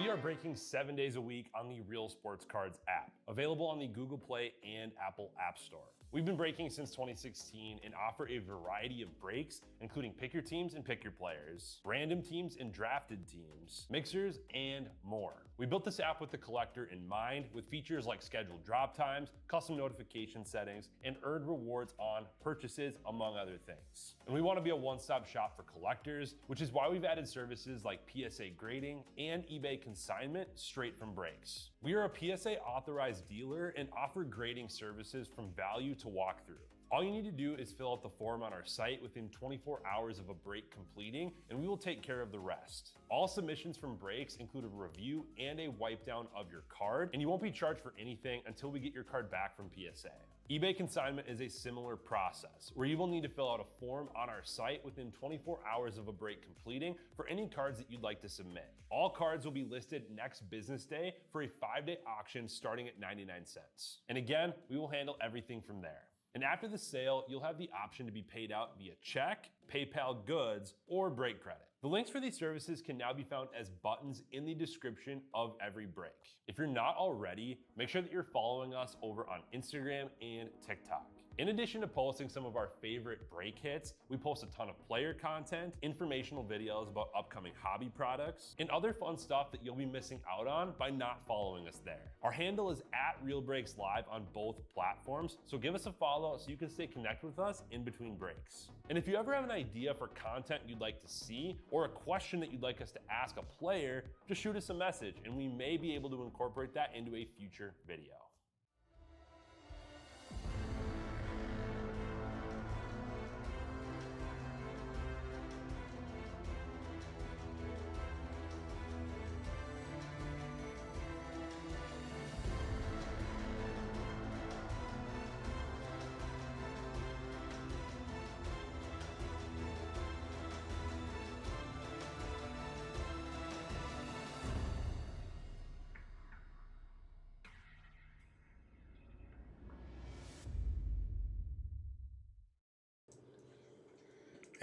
We are breaking 7 days a week on the Real Sports Cards app, available on the Google Play and Apple App Store. We've been breaking since 2016 and offer a variety of breaks, including pick your teams and pick your players, random teams and drafted teams, mixers, and more. We built this app with the collector in mind, with features like scheduled drop times, custom notification settings, and earned rewards on purchases, among other things. And we want to be a one-stop shop for collectors, which is why we've added services like PSA grading and eBay consignment straight from breaks. We are a PSA authorized dealer and offer grading services from value to walk through. All you need to do is fill out the form on our site within 24 hours of a break completing, and we will take care of the rest. All submissions from breaks include a review and a wipe down of your card, and you won't be charged for anything until we get your card back from PSA. eBay consignment is a similar process, where you will need to fill out a form on our site within 24 hours of a break completing for any cards that you'd like to submit. All cards will be listed next business day for a 5-day auction starting at 99 cents. And again, we will handle everything from there. And after the sale, you'll have the option to be paid out via check, PayPal goods, or break credit. The links for these services can now be found as buttons in the description of every break. If you're not already, make sure that you're following us over on Instagram and TikTok. In addition to posting some of our favorite break hits, we post a ton of player content, informational videos about upcoming hobby products, and other fun stuff that you'll be missing out on by not following us there. Our handle is @RealBreaksLive on both platforms, so give us a follow so you can stay connected with us in between breaks. And if you ever have an idea for content you'd like to see, or a question that you'd like us to ask a player, just shoot us a message and we may be able to incorporate that into a future video.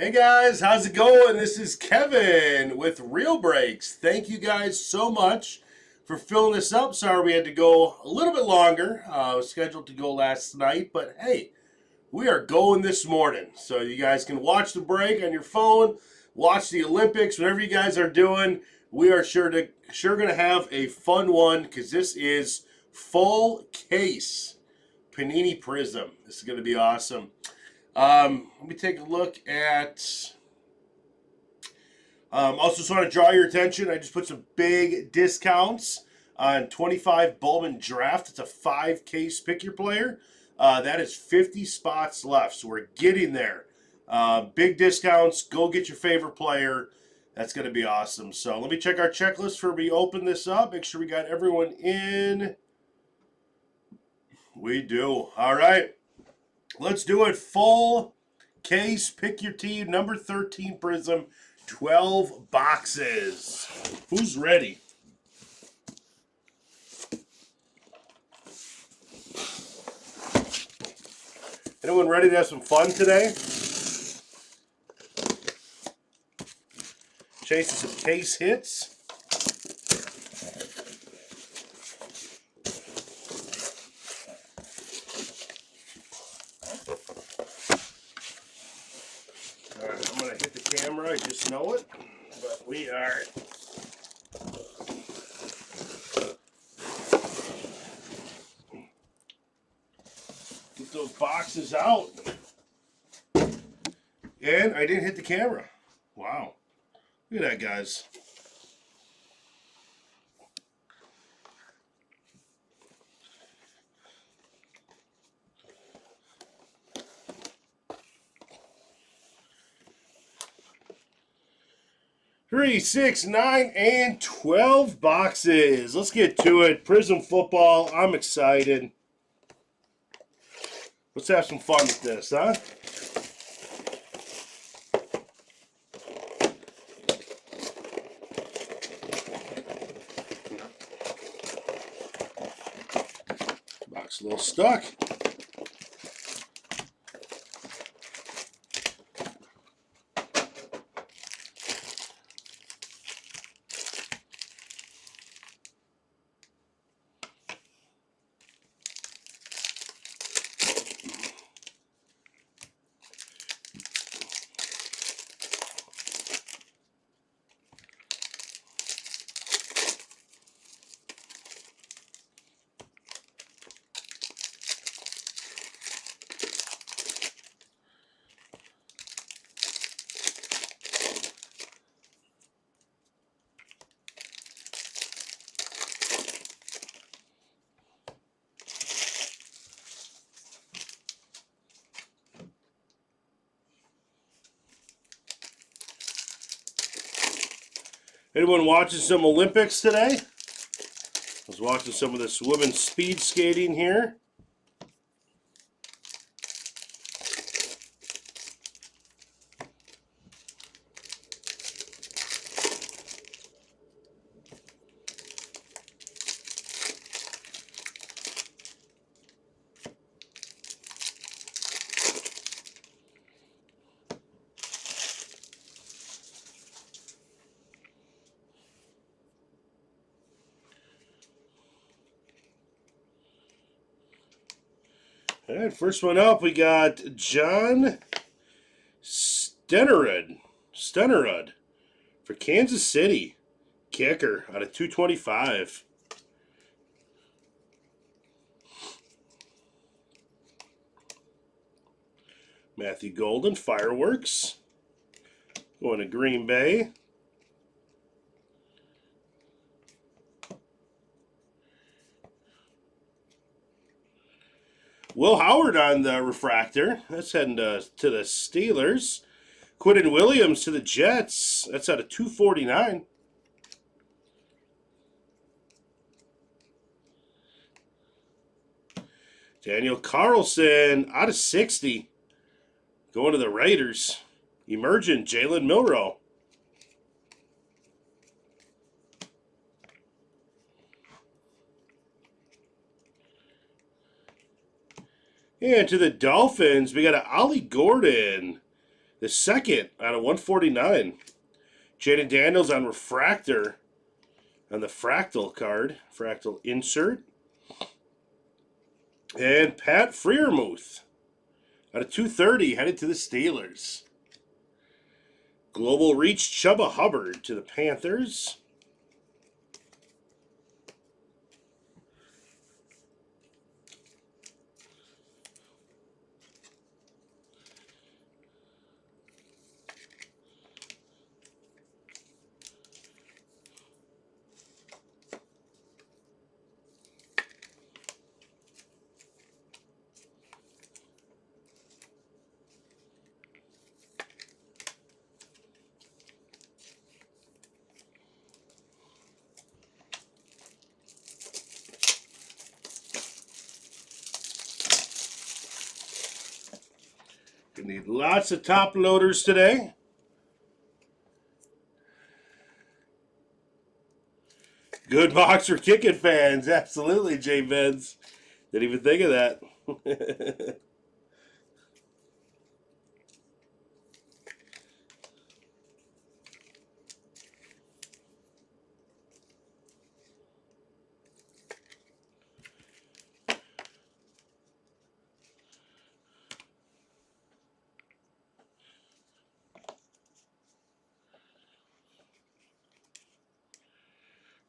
Hey guys, how's it going? This is Kevin with Real Breaks. Thank you guys so much for filling this up. Sorry we had to go a little bit longer. I was scheduled to go last night, but hey, we are going this morning. So you guys can watch the break on your phone, watch the Olympics, whatever you guys are doing. We are sure going to have a fun one because this is full case Panini Prizm. This is going to be awesome. Let me take a look at, also just want to draw your attention. I just put some big discounts on 25 Bowman Draft. It's a 5-case pick your player. That is 50 spots left, so we're getting there. Big discounts. Go get your favorite player. That's going to be awesome. So let me check our checklist before we open this up. Make sure we got everyone in. We do. All right. Let's do it. Full case, pick your team, number 13 Prizm, 12 boxes. Who's ready? Anyone ready to have some fun today? Chasing some case hits. Camera, I just know it, but we are get those boxes out, and I didn't hit the camera. Wow, look at that, guys. Three, 6, 9, and 12 boxes. Let's get to it. Prizm football. I'm excited. Let's have some fun with this, huh? Box a little stuck. Anyone watching some Olympics today? I was watching some of this women's speed skating here. All right, first one up, we got John Stenerud for Kansas City. Kicker out of 225. Matthew Golden, Fireworks. Going to Green Bay. Will Howard on the refractor. That's heading to the Steelers. Quinton Williams to the Jets. That's out of 249. Daniel Carlson out of 60. Going to the Raiders. Emergent Jalen Milroe. And to the Dolphins, we got an Ollie Gordon, the second out of 149. Jaden Daniels on refractor on the fractal card, fractal insert. And Pat Freiermuth out of 230, headed to the Steelers. Global Reach Chubba Hubbard to the Panthers. We need lots of top loaders today. Good box for kicking fans. Absolutely, Jay Benz. Didn't even think of that.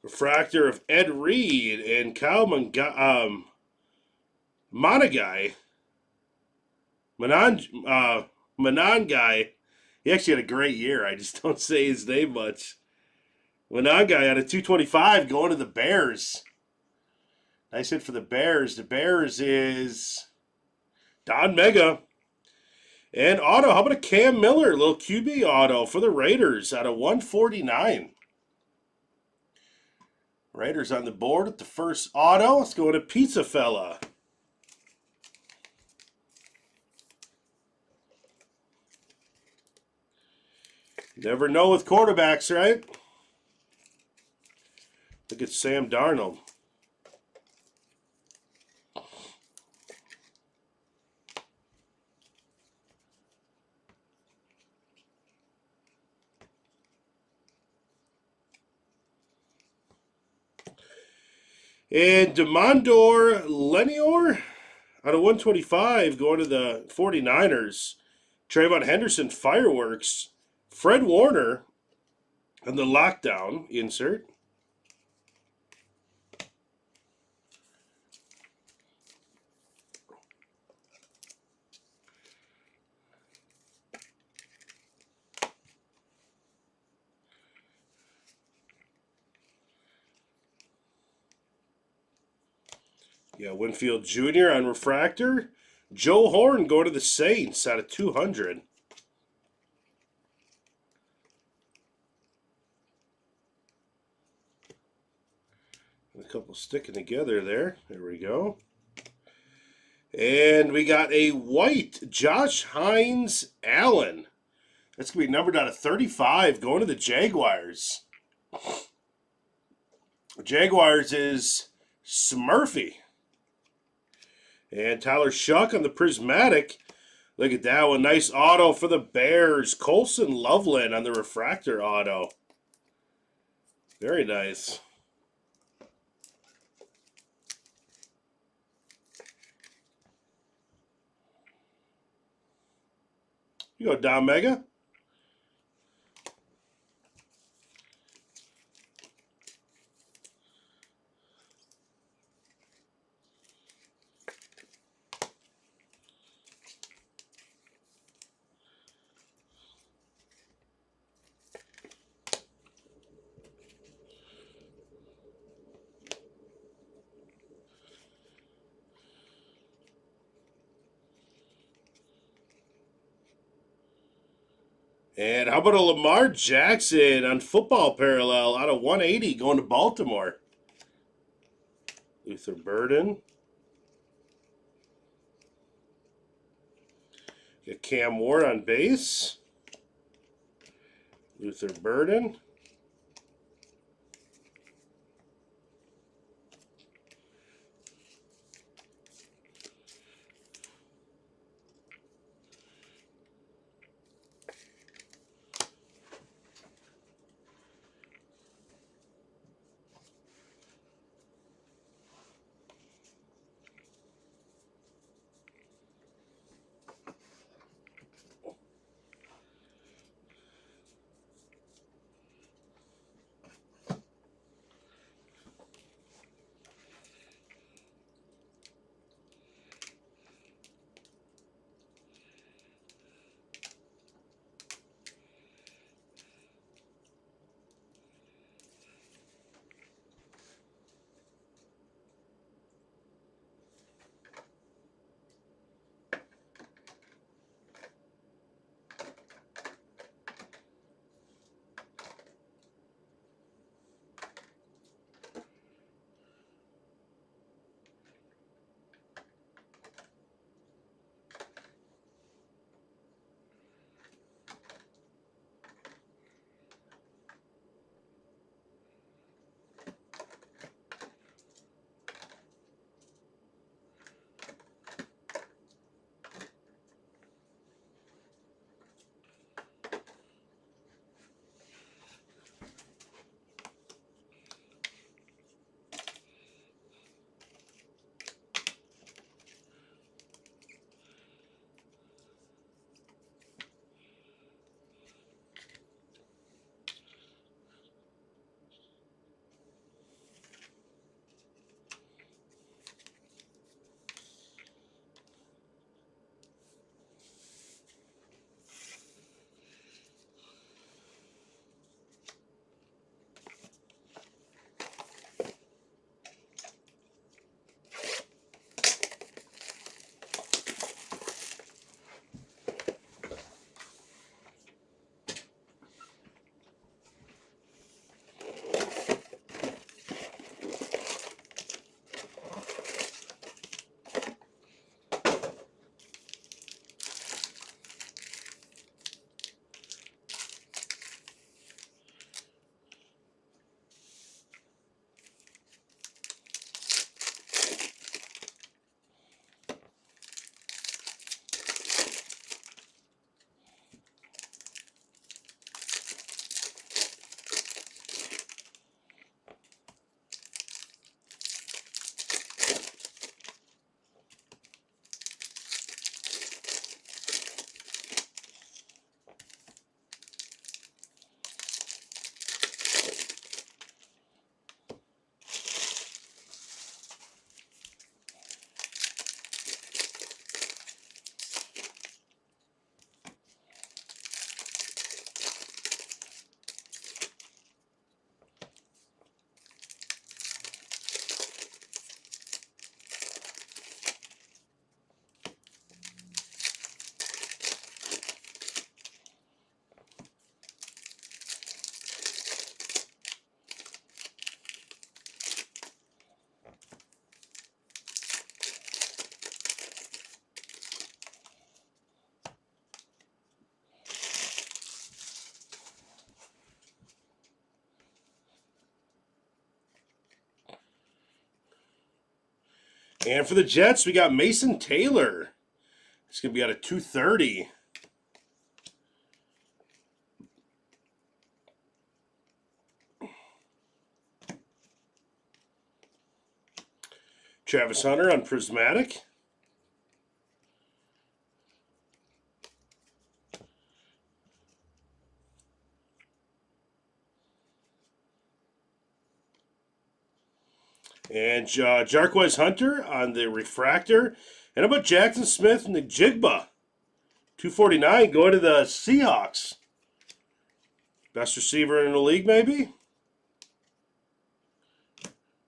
Refractor of Ed Reed and Kyle Monagai. Monangai. He actually had a great year. I just don't say his name much. Monangai out of 225 going to the Bears. Nice hit for the Bears. The Bears is Don Mega. And auto, how about a Cam Miller? Little QB auto for the Raiders out of 149. Raiders on the board with the first auto. Let's go to Pizza Fella. Never know with quarterbacks, right? Look at Sam Darnold. And Demondor Lenior out of 125 going to the 49ers. Trayvon Henderson, Fireworks. Fred Warner on the lockdown insert. Yeah, Winfield Jr. on refractor. Joe Horn going to the Saints out of 200. couple sticking together there. There we go. And we got a white Josh Hines Allen. That's going to be numbered out of 35 going to the Jaguars. Jaguars is Smurfy. And Tyler Shuck on the Prismatic. Look at that one. Nice auto for the Bears. Colson Loveland on the Refractor auto. Very nice. You go, Don Mega. And how about a Lamar Jackson on Football Parallel out of 180 going to Baltimore? Luther Burden. Got Cam Ward on base. Luther Burden. And for the Jets, we got Mason Taylor. It's going to be out of 230. Travis Hunter on Prismatic. And Jarquez Hunter on the Refractor. And how about Jackson Smith and the Jigba? 249 going to the Seahawks. Best receiver in the league, maybe?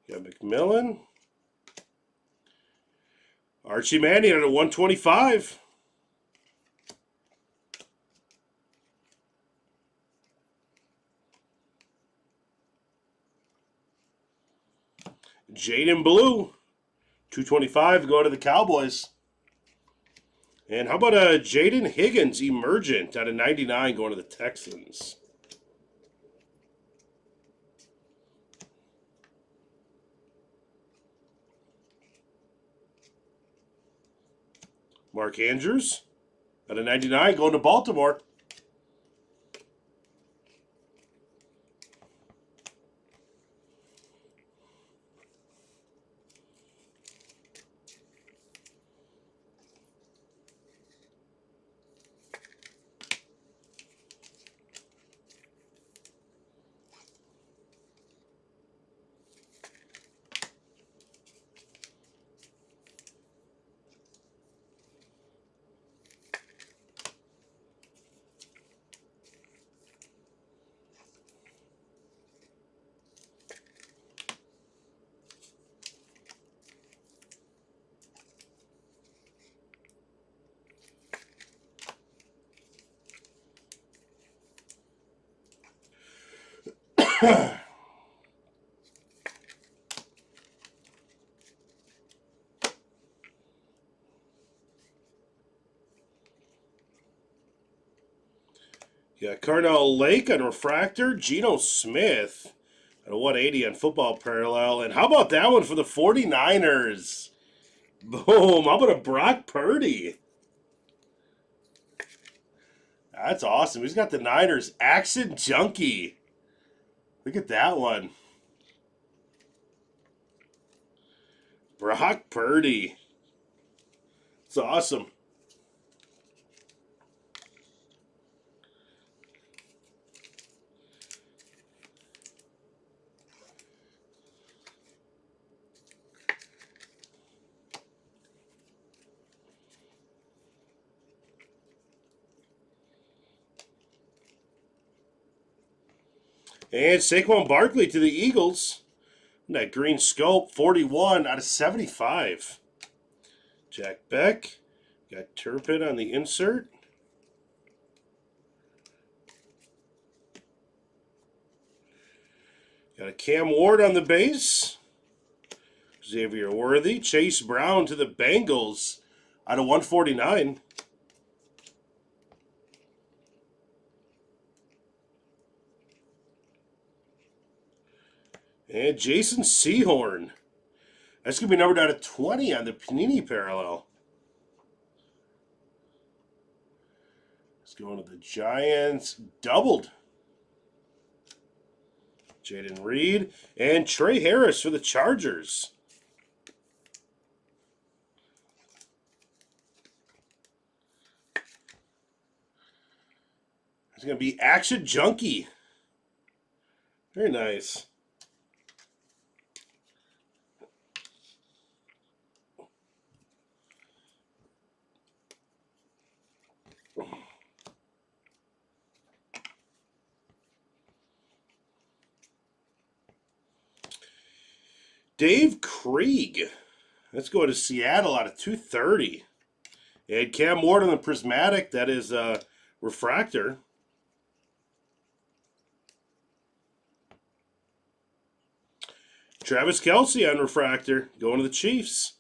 Got McMillan. Archie Manning at a 125. Jaden Blue. 225 go to the Cowboys. And how about Jaden Higgins, Emergent, out of 99 going to the Texans. Mark Andrews, out of 99 going to Baltimore. Yeah, Carnell Lake on Refractor. Geno Smith at a 180 on Football Parallel. And how about that one for the 49ers? Boom. How about a Brock Purdy? That's awesome. He's got the Niners. Accent Junkie. Look at that one. Brock Purdy. It's awesome. And Saquon Barkley to the Eagles. And that green scope, 41 out of 75. Jack Beck. Got Turpin on the insert. Got a Cam Ward on the base. Xavier Worthy. Chase Brown to the Bengals out of 149. And Jason Sehorn. That's going to be numbered out of 20 on the Panini Parallel. Let's go into the Giants. Doubled. Jaden Reed. And Trey Harris for the Chargers. It's going to be Action Junkie. Very nice. Dave Krieg. Let's go to Seattle out of 230. And Cam Ward on the Prismatic. That is Refractor. Travis Kelce on Refractor. Going to the Chiefs.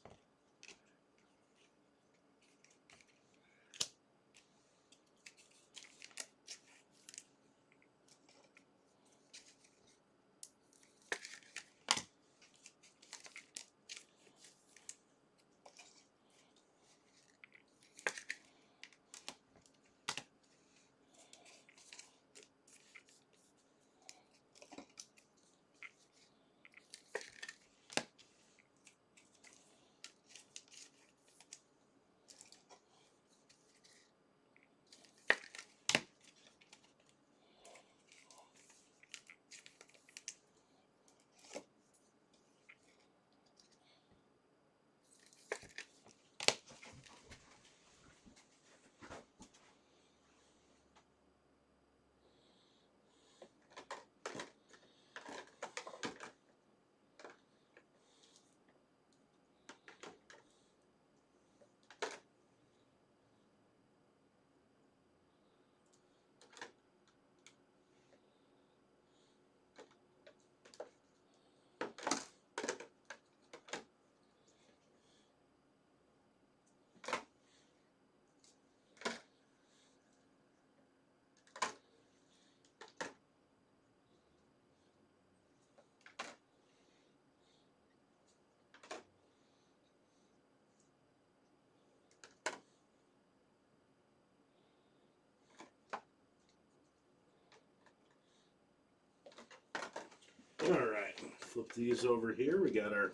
Flip these over here. We got our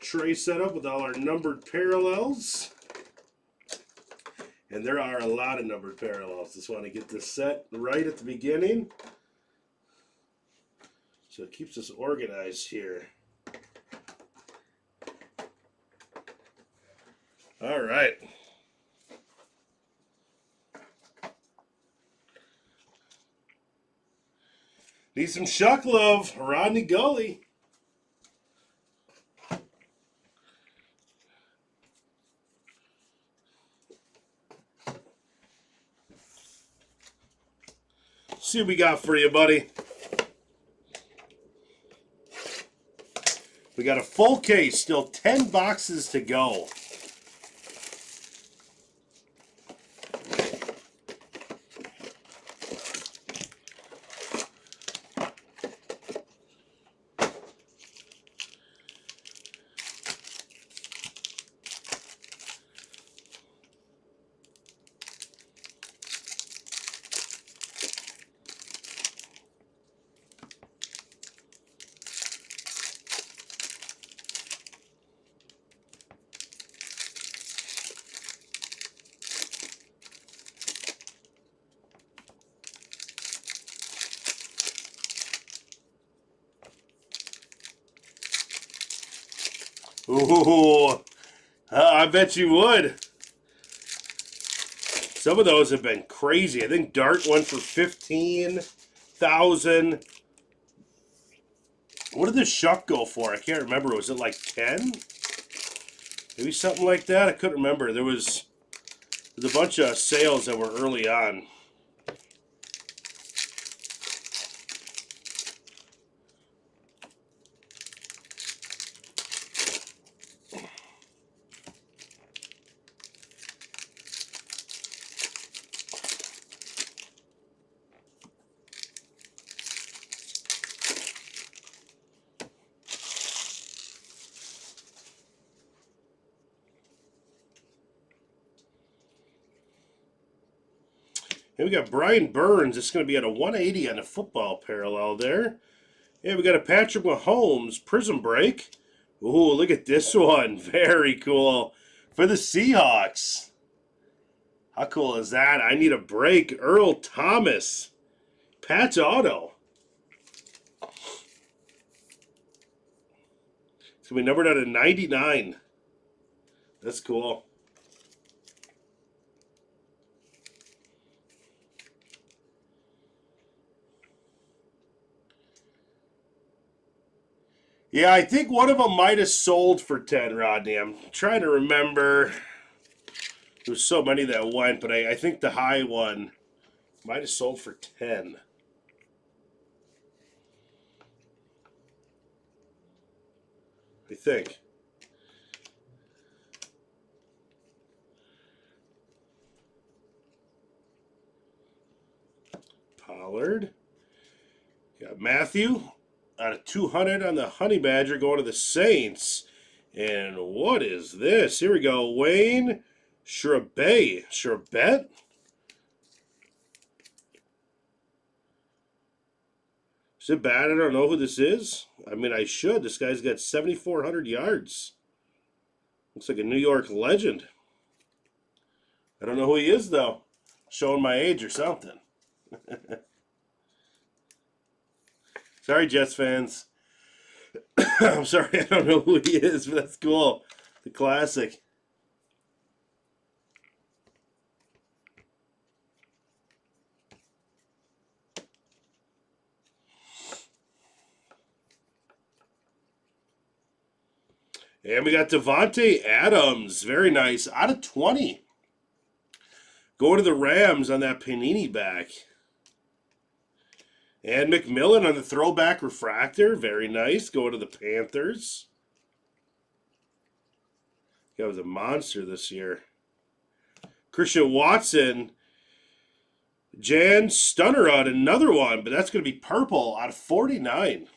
tray set up with all our numbered parallels. And there are a lot of numbered parallels. Just want to get this set right at the beginning. So it keeps us organized here. All right. Need some shuck love, Rodney Gully. See what we got for you, buddy. We got a full case, still 10 boxes to go. Ooh, I bet you would. Some of those have been crazy. I think Dart went for 15,000. What did the shuck go for? I can't remember. Was it like 10? Maybe something like that. I couldn't remember. There was a bunch of sales that were early on. Here we got Brian Burns. It's going to be at a 180 on a football parallel there. And we got a Patrick Mahomes Prizm break. Ooh, look at this one. Very cool. For the Seahawks. How cool is that? I need a break. Earl Thomas. Pat's auto. It's going to be numbered out of 99. That's cool. Yeah, I think one of them might have sold for 10, Rodney. I'm trying to remember. There's so many that went, but I think the high one might have sold for 10. I think. Pollard. Got Matthew out of 200 on the Honey Badger going to the Saints. And what is this? Here we go. Wayne Shrabet. Shrabet? Is it bad I don't know who this is? I mean, I should. This guy's got 7,400 yards. Looks like a New York legend. I don't know who he is, though. Showing my age or something. Sorry, Jets fans. I'm sorry, I don't know who he is, but that's cool. The classic. And we got Devontae Adams. Very nice. Out of 20. Going to the Rams on that Panini back. And McMillan on the throwback refractor. Very nice. Going to the Panthers. That was a monster this year. Christian Watson. Jan Stunnerud, another one, but that's going to be purple out of 49.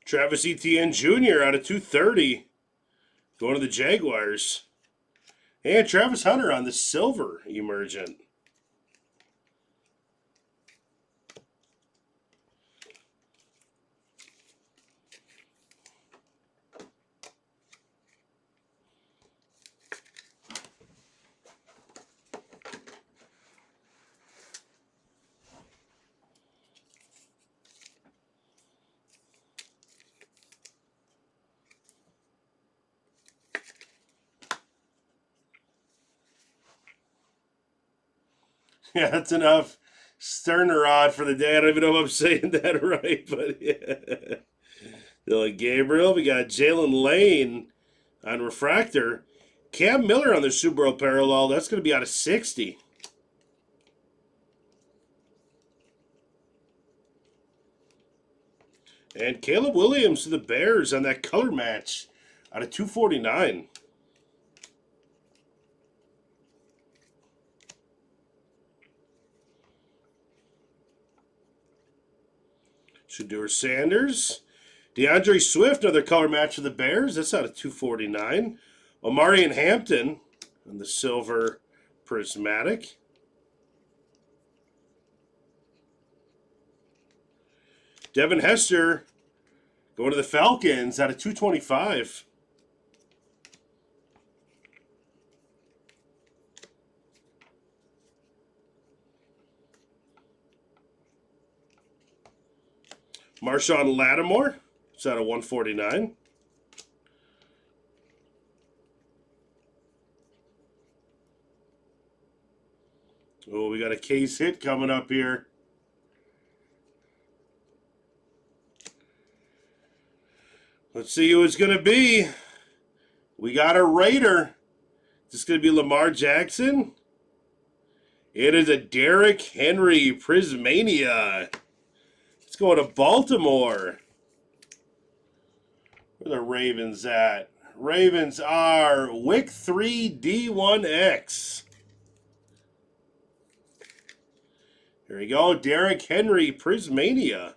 Travis Etienne Jr. out of 230. Going to the Jaguars. And Travis Hunter on the silver emergent. Yeah, that's enough Sternerod for the day. I don't even know if I'm saying that right, but yeah. Dylan Gabriel. We got Jalen Lane on refractor. Cam Miller on the Super Bowl parallel. That's going to be out of 60. And Caleb Williams to the Bears on that color match out of 249. Shedeur Sanders. DeAndre Swift, another color match for the Bears. That's out of 249. Omari and Hampton on the silver prismatic. Devin Hester going to the Falcons out of 225. Marshawn Lattimore, it's out of 149. Oh, we got a case hit coming up here. Let's see who it's going to be. We got a Raider. Is this going to be Lamar Jackson? It is a Derrick Henry Prismania. It's going to Baltimore. Where are the Ravens at? Ravens are Wick 3 D1X. There you go. Derrick Henry Prismania.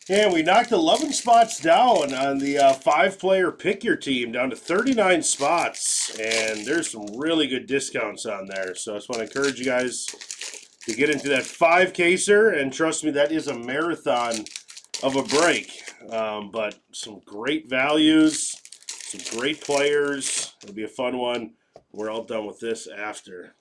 And we knocked 11 spots down on the 5-player pick your team, down to 39 spots. And there's some really good discounts on there. So I just want to encourage you guys to get into that 5-caser. And trust me, that is a marathon of a break. But some great values, some great players. It'll be a fun one. We're all done with this after.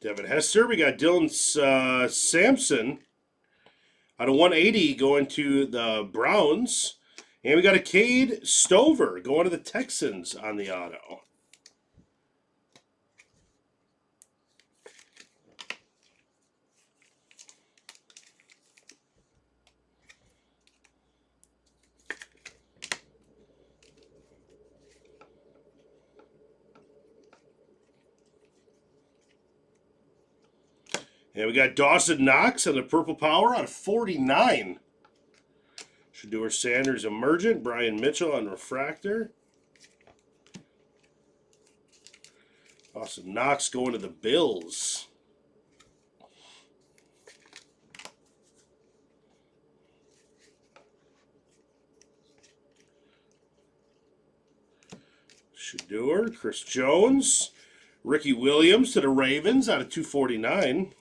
Devin Hester. We got Dylan Sampson out of 180 going to the Browns. And we got a Cade Stover going to the Texans on the auto. And we got Dawson Knox on the Purple Power out of 49. Shedeur Sanders Emergent. Brian Mitchell on Refractor. Dawson Knox going to the Bills. Shedeur, Chris Jones. Ricky Williams to the Ravens out of 249.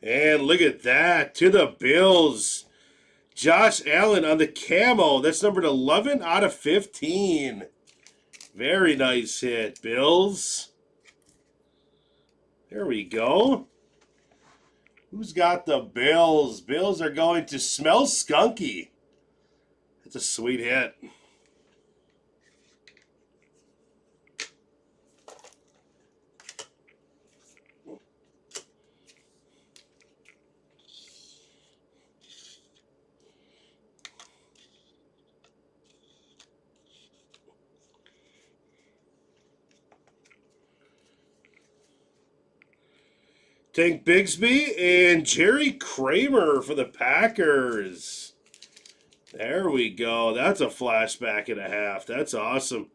And look at that, to the Bills. Josh Allen on the camo. That's numbered 11 out of 15. Very nice hit, Bills. There we go. Who's got the Bills? Bills are going to Smell Skunky. That's a sweet hit. Tank Bigsby and Jerry Kramer for the Packers. There we go. That's a flashback and a half. That's awesome.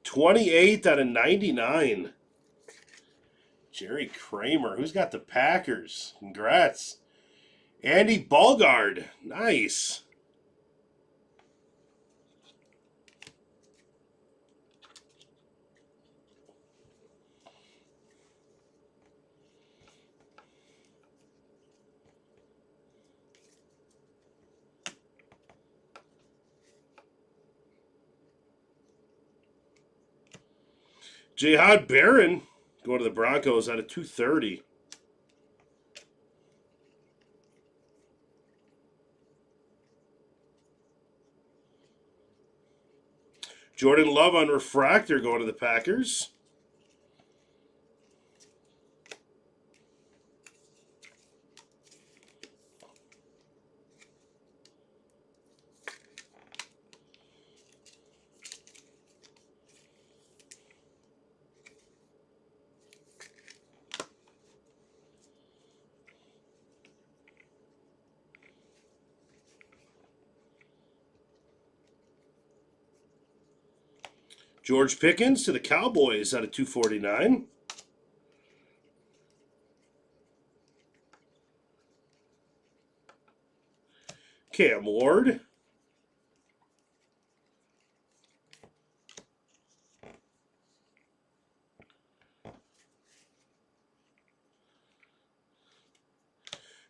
28 out of 99. Jerry Kramer. Who's got the Packers? Congrats. Andy Ballgard. Nice. Jihad Barron going to the Broncos out of 230. Jordan Love on Refractor going to the Packers. George Pickens to the Cowboys out of 249. Cam Ward.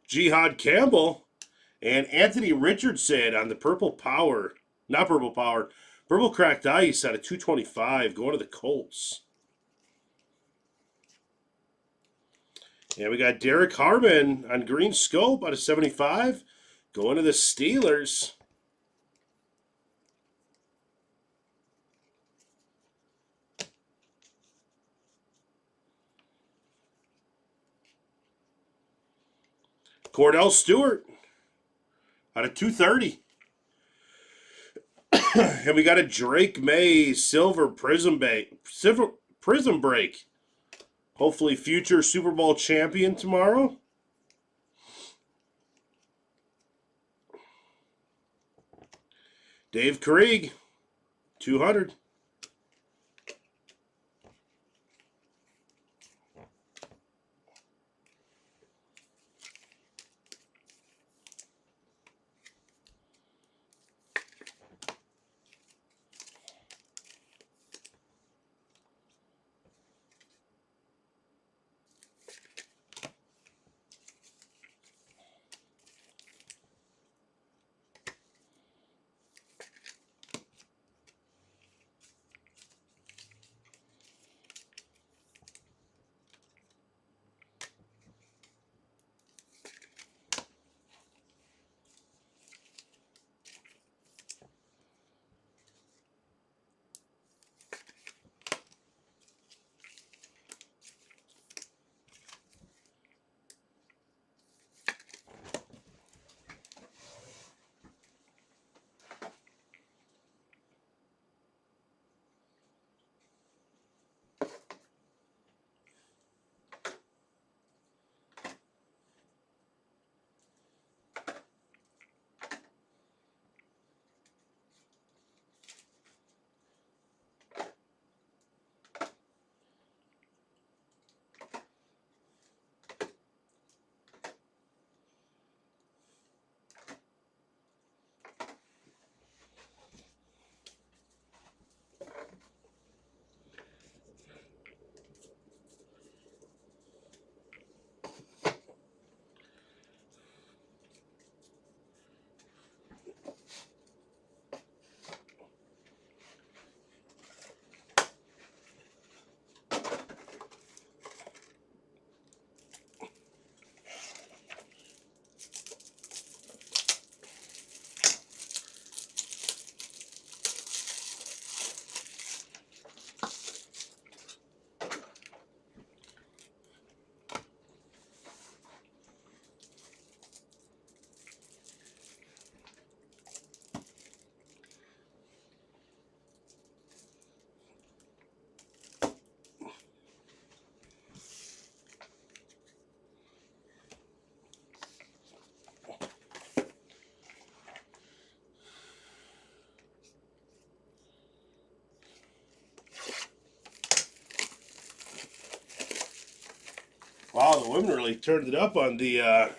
Jihad Campbell and Anthony Richardson on the Purple Power. Not Purple Power. Purple Cracked Ice out of 225 going to the Colts. And we got Derek Harmon on Green Scope out of 75 going to the Steelers. Cordell Stewart out of 230. And we got a Drake May Silver Prism Break. Hopefully future Super Bowl champion tomorrow. Dave Krieg, 200. Wow, the women really turned it up on the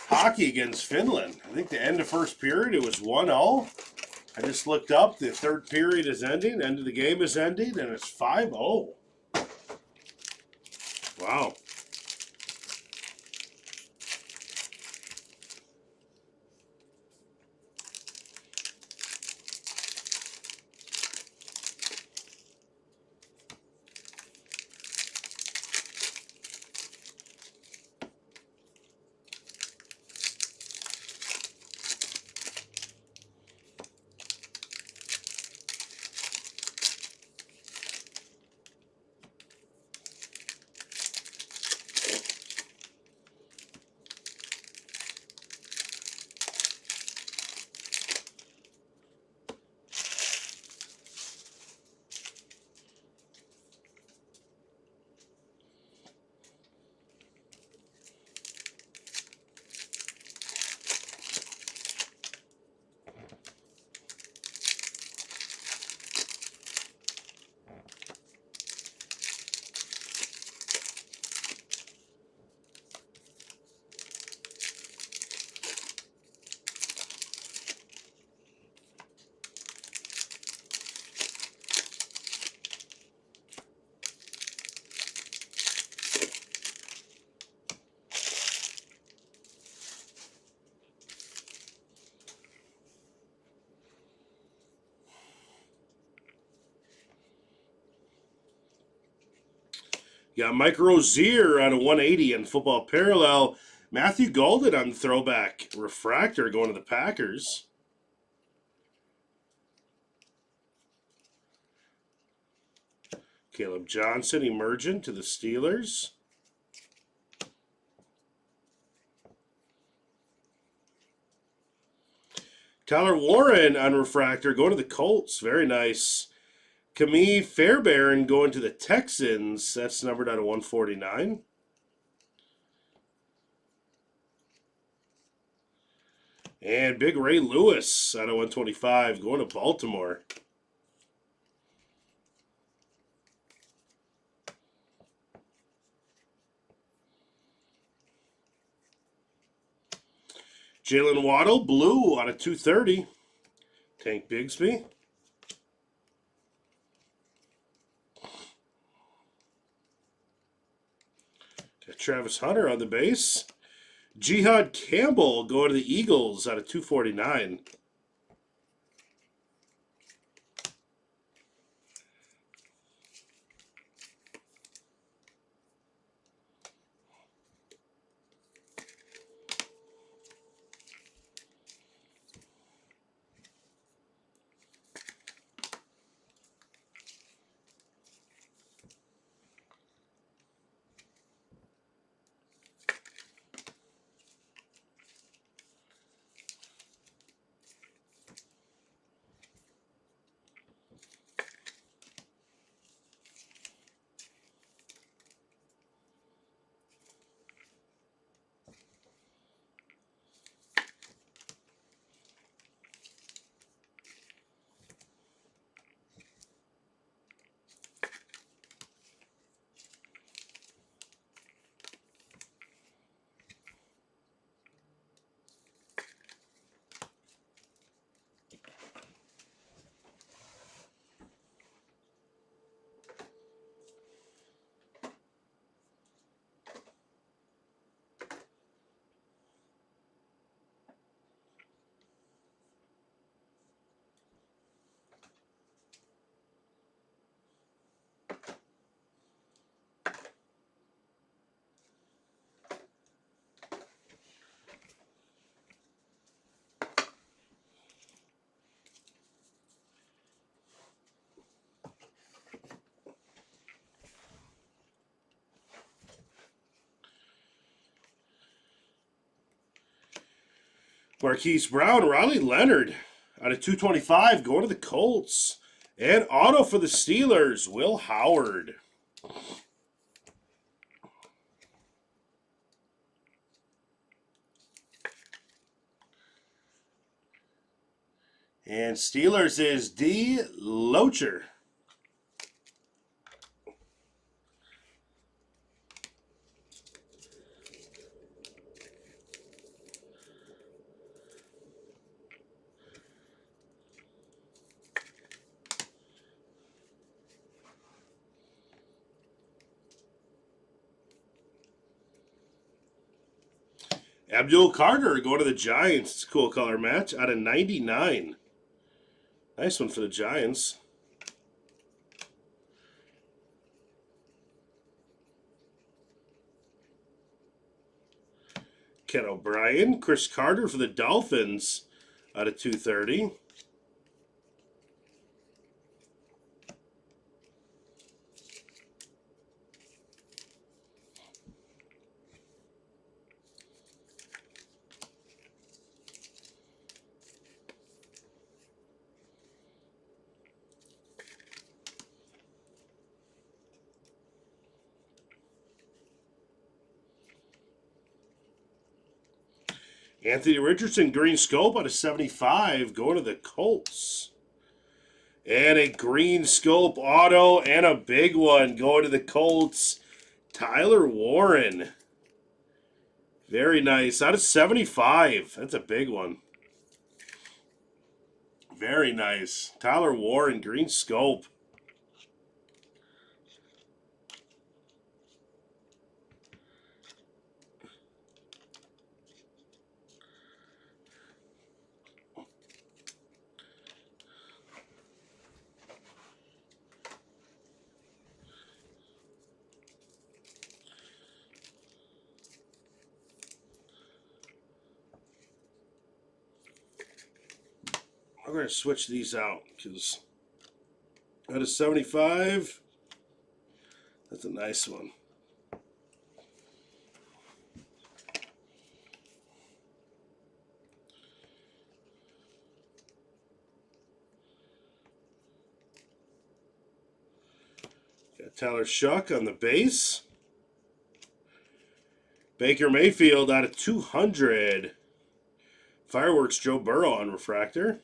hockey against Finland. I think the end of first period, it was 1-0. I just looked up. The third period is ending. End of the game is ending, and it's 5-0. Wow. You got Mike Rozier on a 180 in Football Parallel. Matthew Golden on the throwback refractor going to the Packers. Caleb Johnson emergent to the Steelers. Tyler Warren on refractor going to the Colts. Very nice. Camille Fairbairn going to the Texans. That's numbered out of 149. And Big Ray Lewis out of 125 going to Baltimore. Jalen Waddle, blue out of 230. Tank Bigsby. Got Travis Hunter on the base. Jihad Campbell going to the Eagles out of 249. Marquise Brown, Riley Leonard out of 225 going to the Colts. And auto for the Steelers, Will Howard. And Steelers is D. Locher. Abdul Carter going to the Giants. It's a cool color match out of 99. Nice one for the Giants. Ken O'Brien, Chris Carter for the Dolphins out of 230. Anthony Richardson, green scope out of 75, going to the Colts. And a green scope auto and a big one going to the Colts. Tyler Warren. Very nice. Out of 75. That's a big one. Very nice. Tyler Warren, green scope. I'm going to switch these out because out of 75, that's a nice one. Got Tyler Shuck on the base. Baker Mayfield out of 200 Fireworks Joe Burrow on refractor.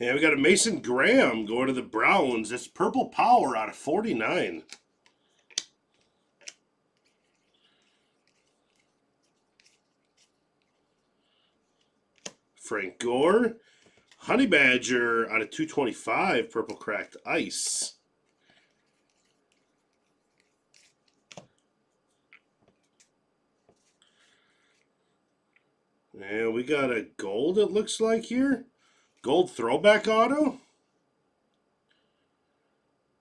Yeah, we got a Mason Graham going to the Browns. It's Purple Power out of 49. Frank Gore. Honey Badger out of 225. Purple Cracked Ice. And we got a gold, it looks like here. Gold throwback auto.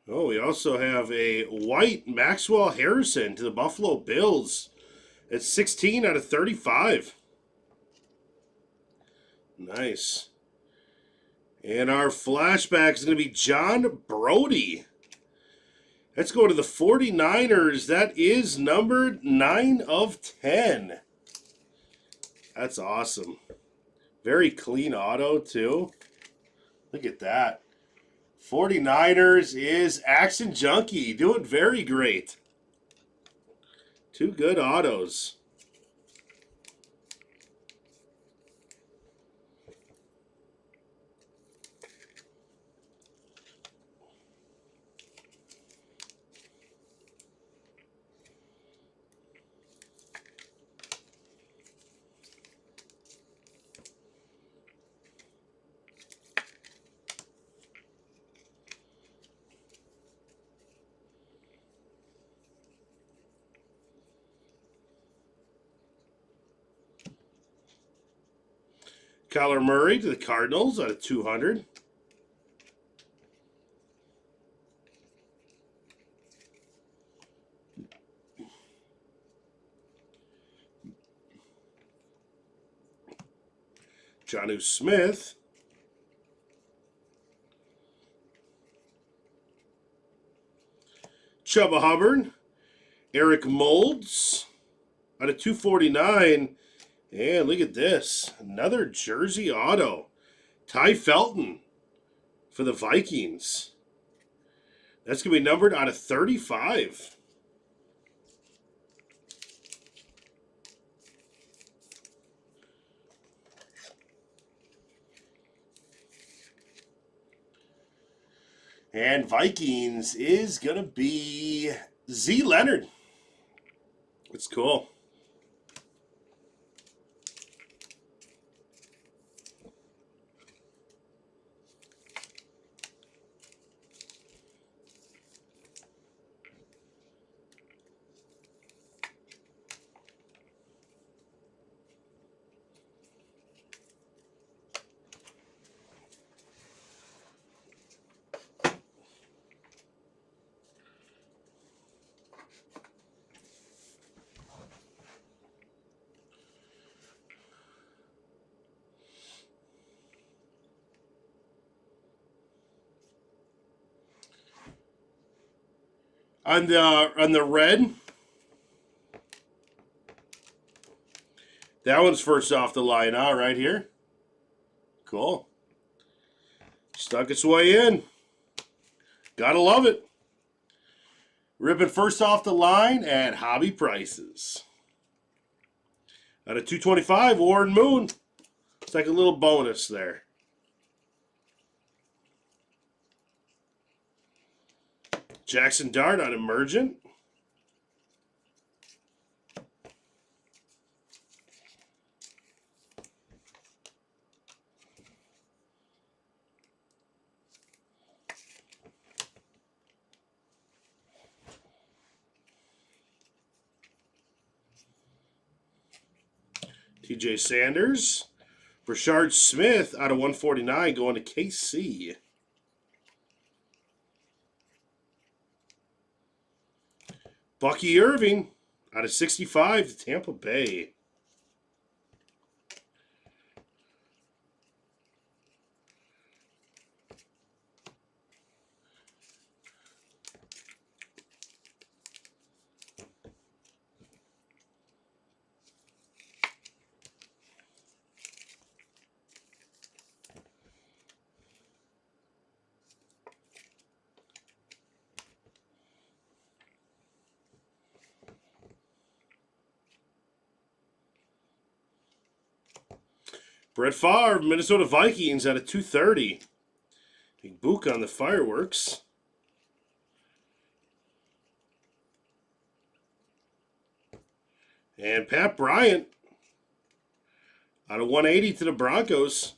Oh, we also have a white Maxwell Harrison to the Buffalo Bills. It's 16 out of 35. Nice. And our flashback is going to be John Brody. Let's go to the 49ers. That is numbered 9 of 10. That's awesome. Very clean auto, too. Look at that. 49ers is Action Junkie. Doing very great. 2 good autos. Kyler Murray to the Cardinals out of 200. Jonnu Smith. Chuba Hubbard. Eric Moulds out of 249. And look at this. Another jersey auto. Ty Felton for the Vikings. That's going to be numbered out of 35. And Vikings is going to be Z. Leonard. It's cool. On the red, that one's first off the line, right here. Cool. Stuck its way in. Gotta love it. Ripping first off the line at hobby prices. Out of 225, Warren Moon. It's like a little bonus there. Jackson Dart on Emergent. TJ Sanders. Brashard Smith out of 149 going to KC. Bucky Irving out of 65 to Tampa Bay. Brett Favre, Minnesota Vikings out of 230. Big Book on the fireworks. And Pat Bryant out of 180 to the Broncos.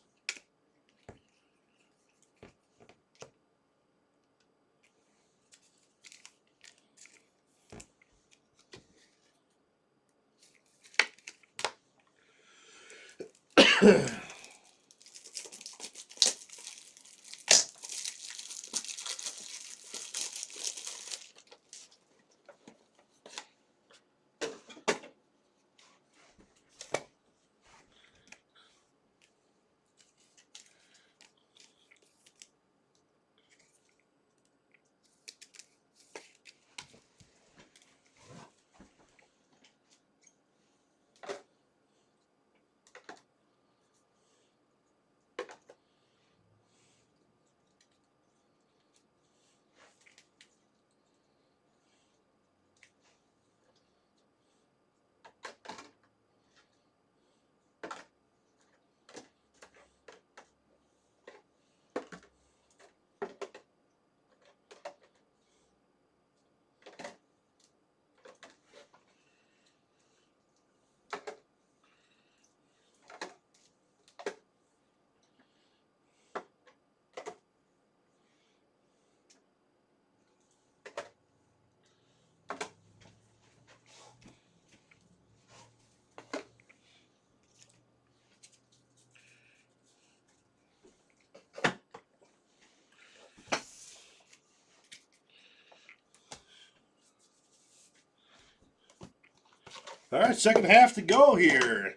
All right, second half to go here.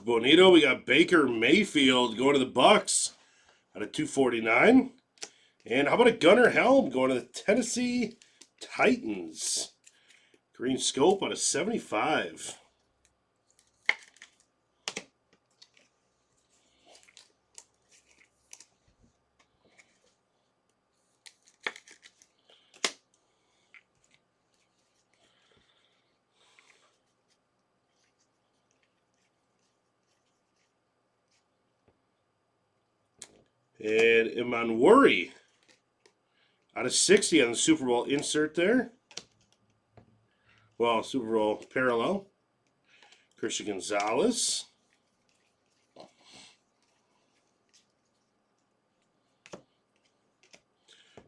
Bonito. We got Baker Mayfield going to the Bucks out of 249. And how about a Gunnar Helm going to the Tennessee Titans? Green scope out of 75. And Imanwari out of 60 on the Super Bowl insert there. Well, Super Bowl parallel. Christian Gonzalez.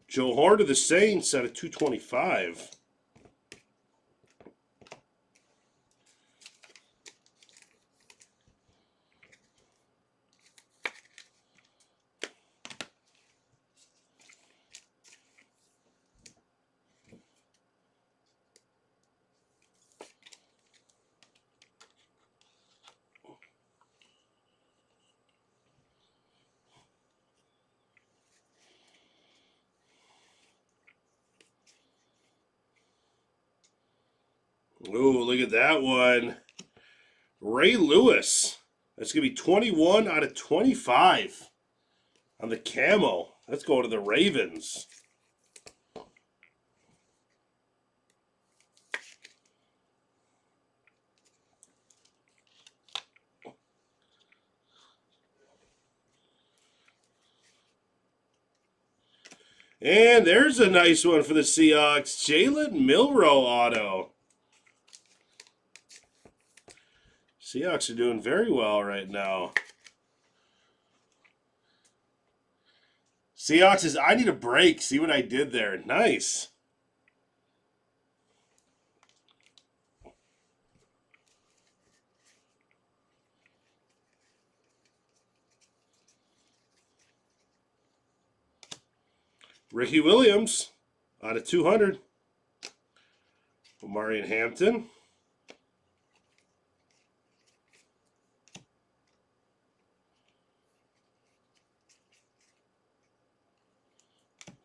Joe Hart of the Saints out of 225. Ooh, look at that one. Ray Lewis. That's going to be 21 out of 25 on the camo. Let's go to the Ravens. And there's a nice one for the Seahawks. Jalen Milroe auto. Seahawks are doing very well right now. Seahawks is, I need a break. See what I did there. Nice. Ricky Williams out of 200. Omarion Hampton.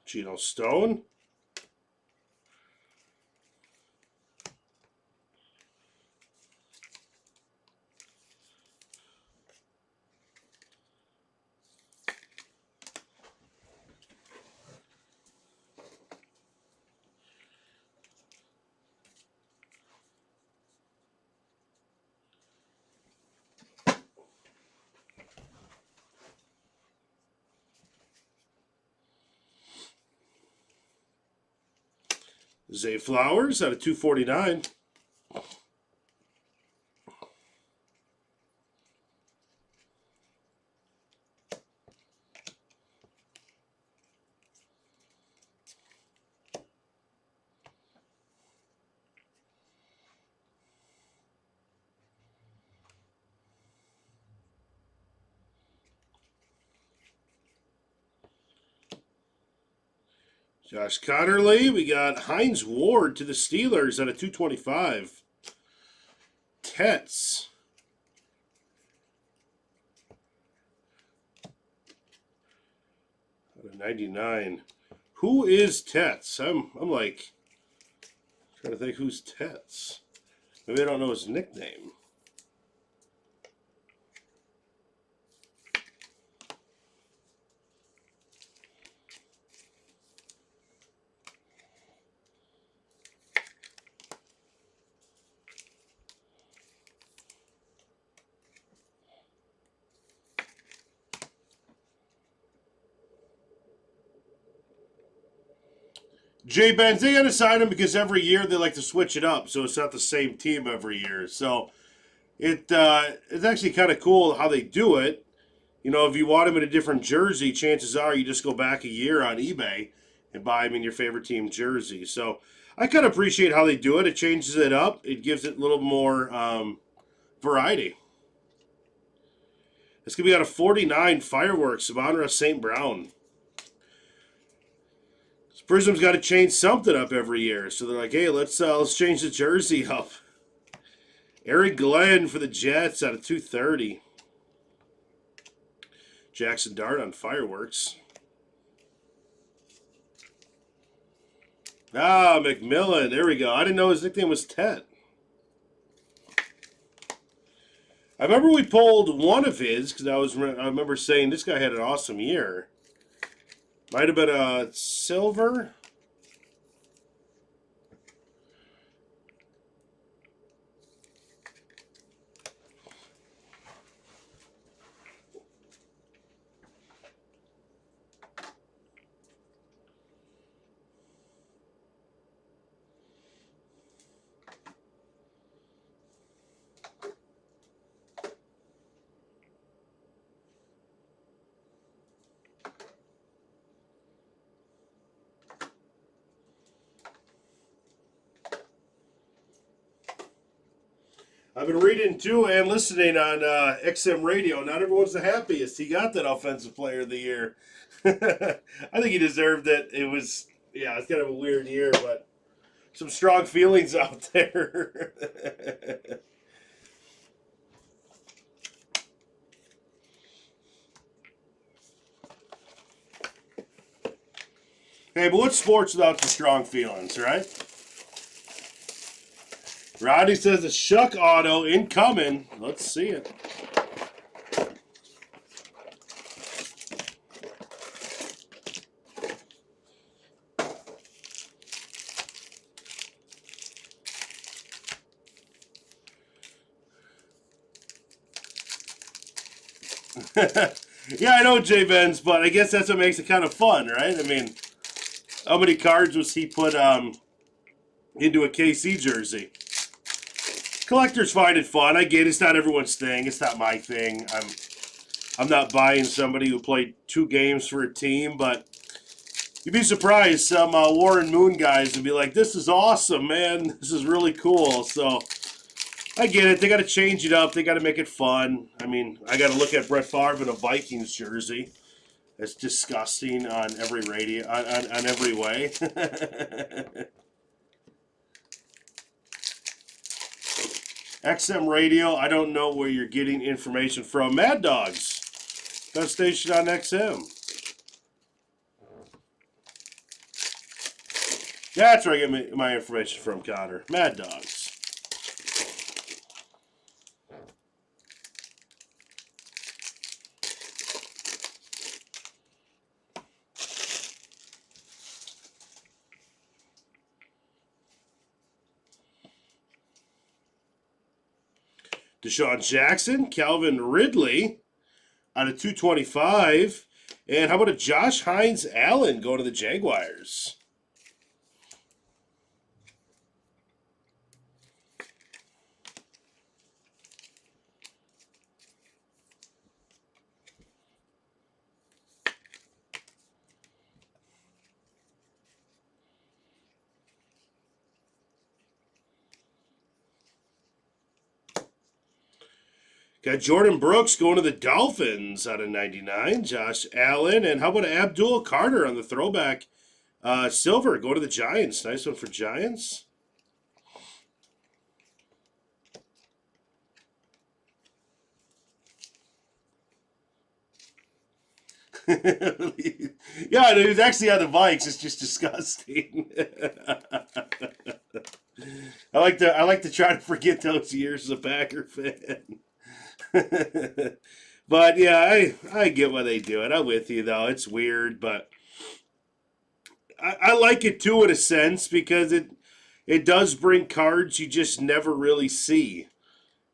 Geno Stone. Zay Flowers out of 249. Josh Connerly. We got Hines Ward to the Steelers out of 225. Tets. Out of 99. Who is Tets? I'm like trying to think who's Tets. Maybe I don't know his nickname. Jay Benz, they got to sign him because every year they like to switch it up, so it's not the same team every year. So it's actually kind of cool how they do it. You know, if you want him in a different jersey, chances are you just go back a year on eBay and buy him in your favorite team jersey. So I kind of appreciate how they do it. It changes it up. It gives it a little more variety. It's going to be out of 49 Fireworks, Savannah St. Brown. Prizm's got to change something up every year, so they're like, "Hey, let's change the jersey up." Eric Glenn for the Jets out of 230. Jackson Dart on Fireworks. Ah, McMillan. There we go. I didn't know his nickname was Tet. I remember we pulled one of his because I remember saying this guy had an awesome year. Might have been a silver. I've been reading too and listening on XM Radio. Not everyone's the happiest. He got that Offensive Player of the Year. I think he deserved it. It was, yeah, it's kind of a weird year, but some strong feelings out there. Hey, but what's sports without the strong feelings, right? Rodney says a Shuck auto incoming. Let's see it. Yeah, I know Jay Benz, but I guess that's what makes it kind of fun, right? I mean, how many cards was he put into a KC jersey? Collectors find it fun. I get it. It's not everyone's thing. It's not my thing. I'm not buying somebody who played 2 games for a team, but you'd be surprised. Some Warren Moon guys would be like, this is awesome, man. This is really cool. So I get it. They got to change it up. They got to make it fun. I mean, I got to look at Brett Favre in a Vikings jersey. That's disgusting on every on every way. XM Radio, I don't know where you're getting information from. Mad Dogs, best station on XM. That's where I get my information from, Connor. Mad Dogs. Deshaun Jackson, Calvin Ridley out of 225. And how about a Josh Hines Allen going to the Jaguars? Got Jordan Brooks going to the Dolphins out of 99. Josh Allen. And how about Abdul Carter on the throwback? Silver going to the Giants. Nice one for Giants. Yeah, he was actually on the Vikes. It's just disgusting. I like to try to forget those years as a Packer fan. But yeah, I get why they do it. I'm with you though. It's weird, but I like it too in a sense because it does bring cards you just never really see.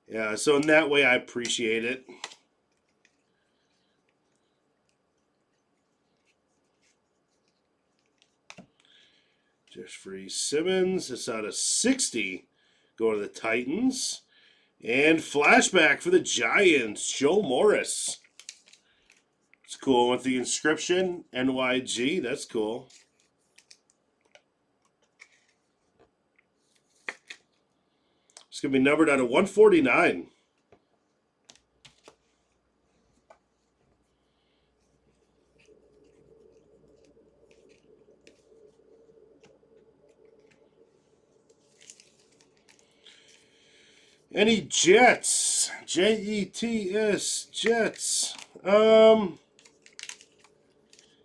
Yeah, so in that way I appreciate it. Jeffrey Simmons, it's out of 60. Going to the Titans. And flashback for the Giants, Joe Morris. It's cool with the inscription, NYG. That's cool. It's going to be numbered out of 149. Any Jets? Jets. Jets.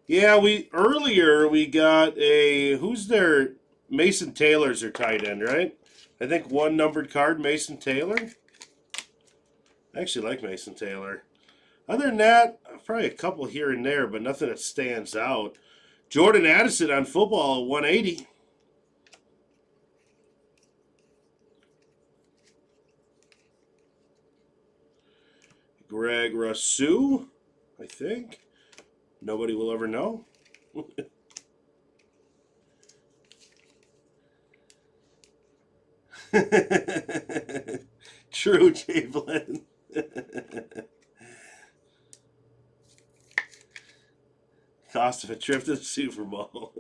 Yeah, earlier we got a, who's their, Mason Taylor's their tight end, right? I think one numbered card, Mason Taylor. I actually like Mason Taylor. Other than that, probably a couple here and there, but nothing that stands out. Jordan Addison on football at 180. Greg Rousseau, I think. Nobody will ever know. True, Javelin. Cost of a trip to the Super Bowl.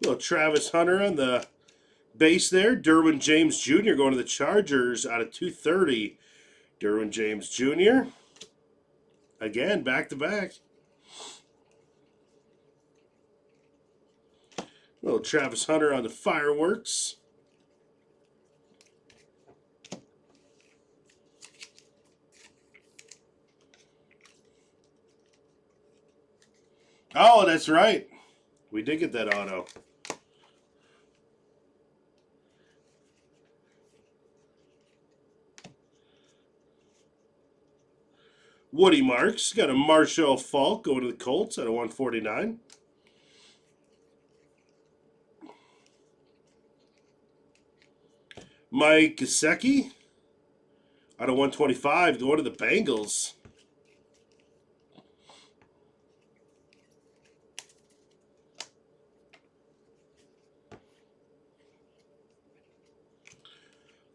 Little Travis Hunter on the base there. Derwin James Jr. going to the Chargers out of 230. Derwin James Jr. Again, back to back. Little Travis Hunter on the fireworks. Oh, that's right. We did get that auto. Woody Marks. Got a Marshall Faulk going to the Colts at a 149. Mike Gesicki out of 125 going to the Bengals.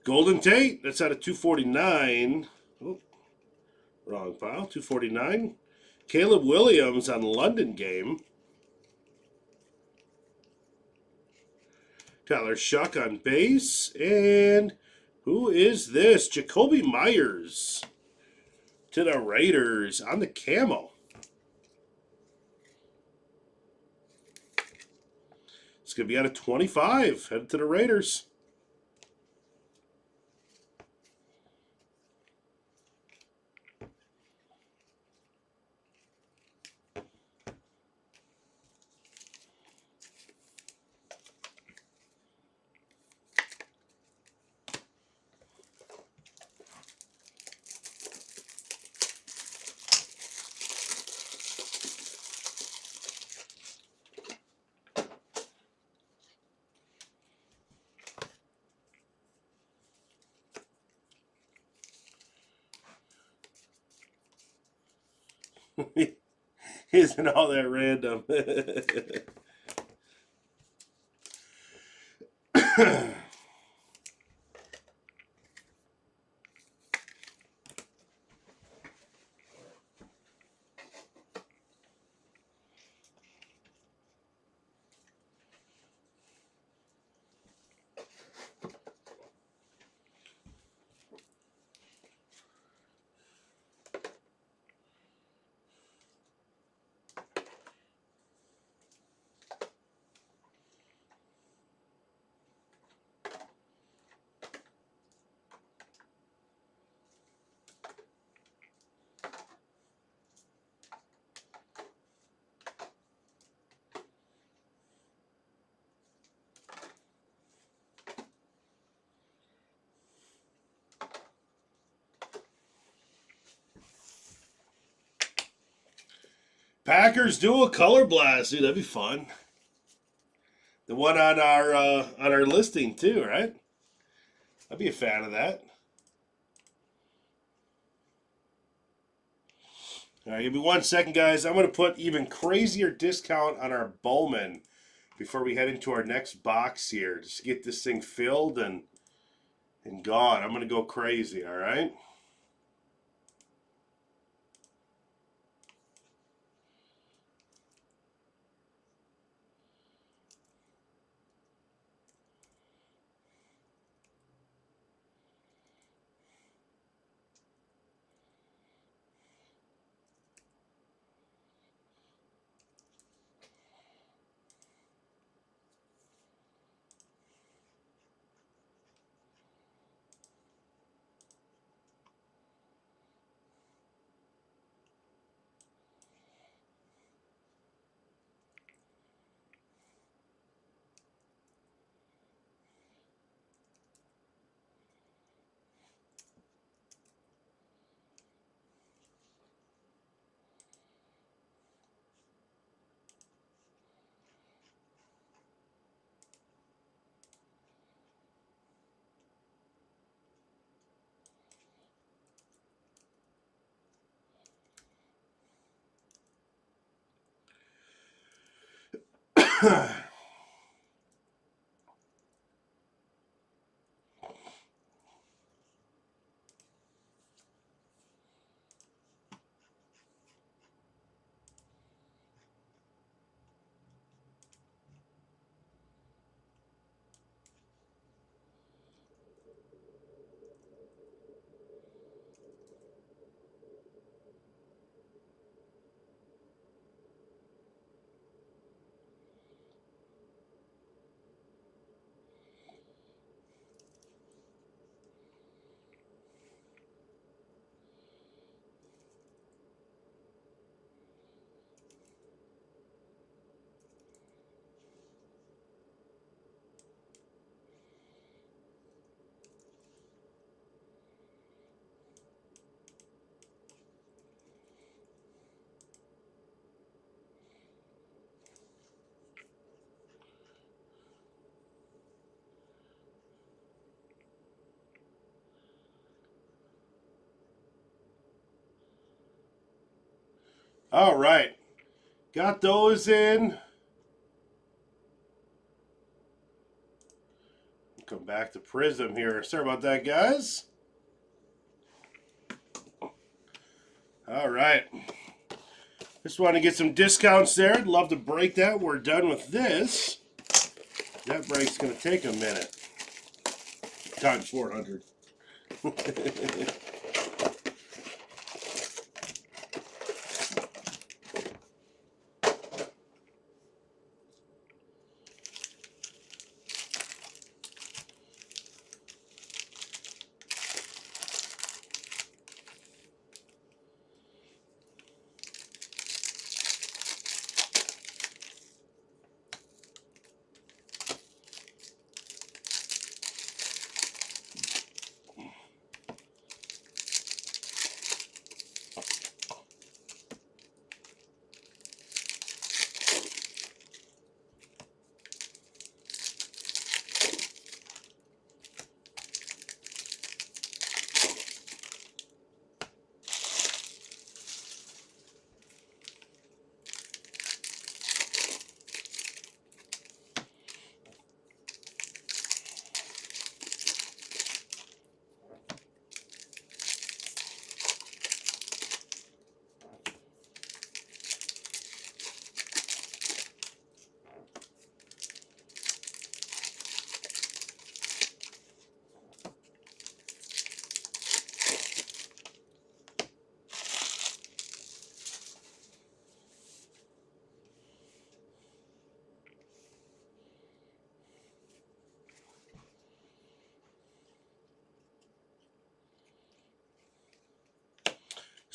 Golden Tate, that's out of 249. Oh, wrong pile. 249. Caleb Williams on London game. Tyler Shuck on base. And who is this? Jacoby Myers to the Raiders on the camo. It's going to be out of 25. Headed to the Raiders. Isn't all that random? Packers dual color blast, dude. That'd be fun. The one on our listing too, right? I'd be a fan of that. All right, give me 1 second, guys. I'm going to put even crazier discount on our Bowman before we head into our next box here. Just to get this thing filled and gone. I'm going to go crazy, all right? All right. Got those in. Come back to Prizm here. Sorry about that, guys. All right. Just want to get some discounts there. I'd love to break that. We're done with this. That break's going to take a minute. Times 400.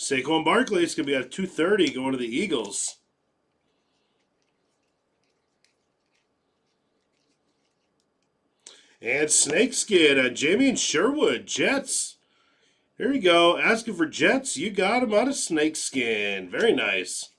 Saquon Barkley is going to be at 230 going to the Eagles. And Snakeskin, Jamie and Sherwood, Jets. Here you go. Asking for Jets. You got him out of Snakeskin. Very nice.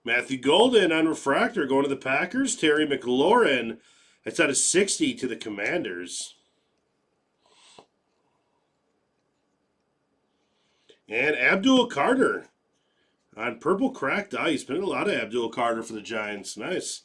Matthew Golden on Refractor going to the Packers. Terry McLaurin. That's out of 60 to the Commanders. And Abdul Carter on Purple Cracked Ice. Been a lot of Abdul Carter for the Giants. Nice.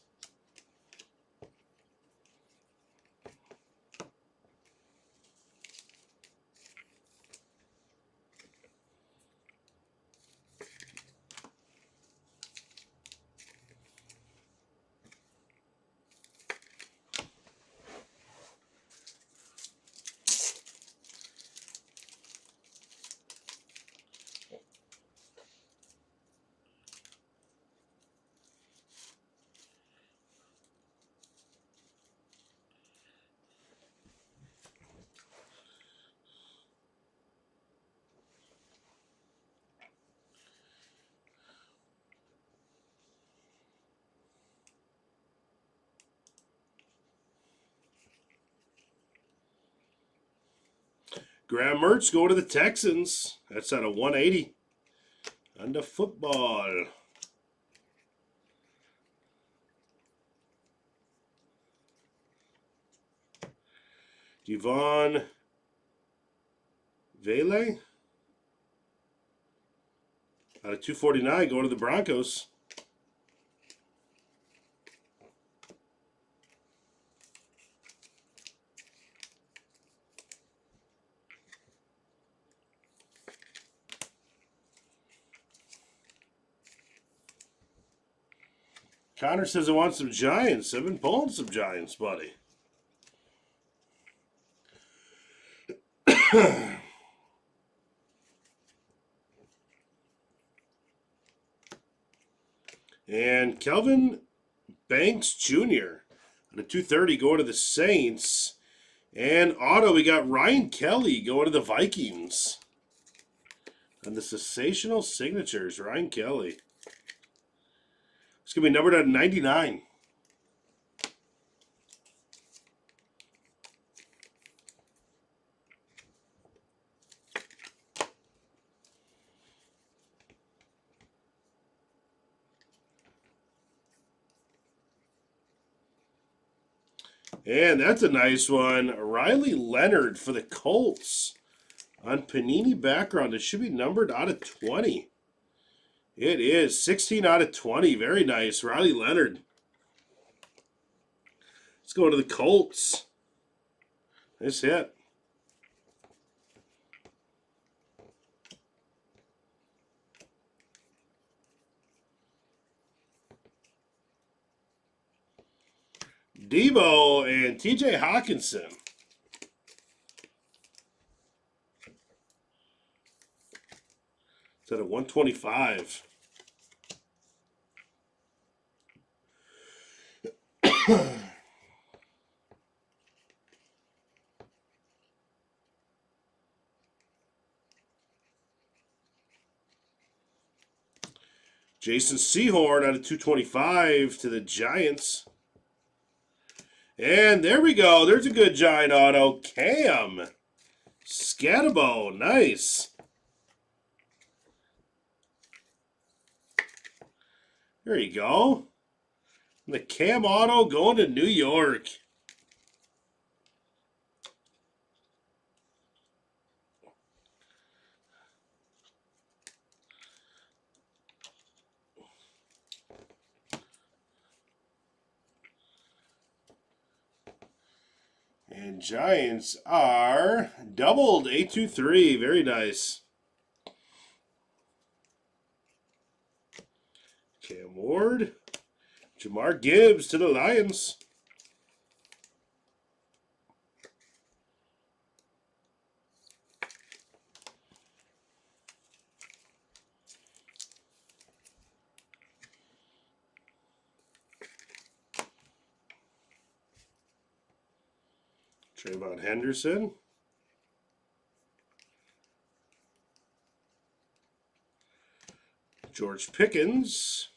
Graham Mertz going to the Texans. That's out of 180. On the football. Devon Vele. Out of 249 going to the Broncos. Connor says I want some Giants. I've been pulling some Giants, buddy. And Kelvin Banks Jr. on a 230 going to the Saints. And auto, we got Ryan Kelly going to the Vikings. And the sensational signatures, Ryan Kelly. It's going to be numbered at 99. And that's a nice one. Riley Leonard for the Colts. On Panini background, it should be numbered out of 20. It is 16 out of 20. Very nice. Riley Leonard. Let's go to the Colts. Nice hit. Debo and TJ Hawkinson. It's at a 125. Jason Sehorn out of 225 to the Giants. And there we go. There's a good Giant auto. Cam Scatabo. Nice. There you go. The Cam auto going to New York. And Giants are doubled 823. Very nice. Cam Ward. Jamar Gibbs to the Lions. Trayvon Henderson. George Pickens.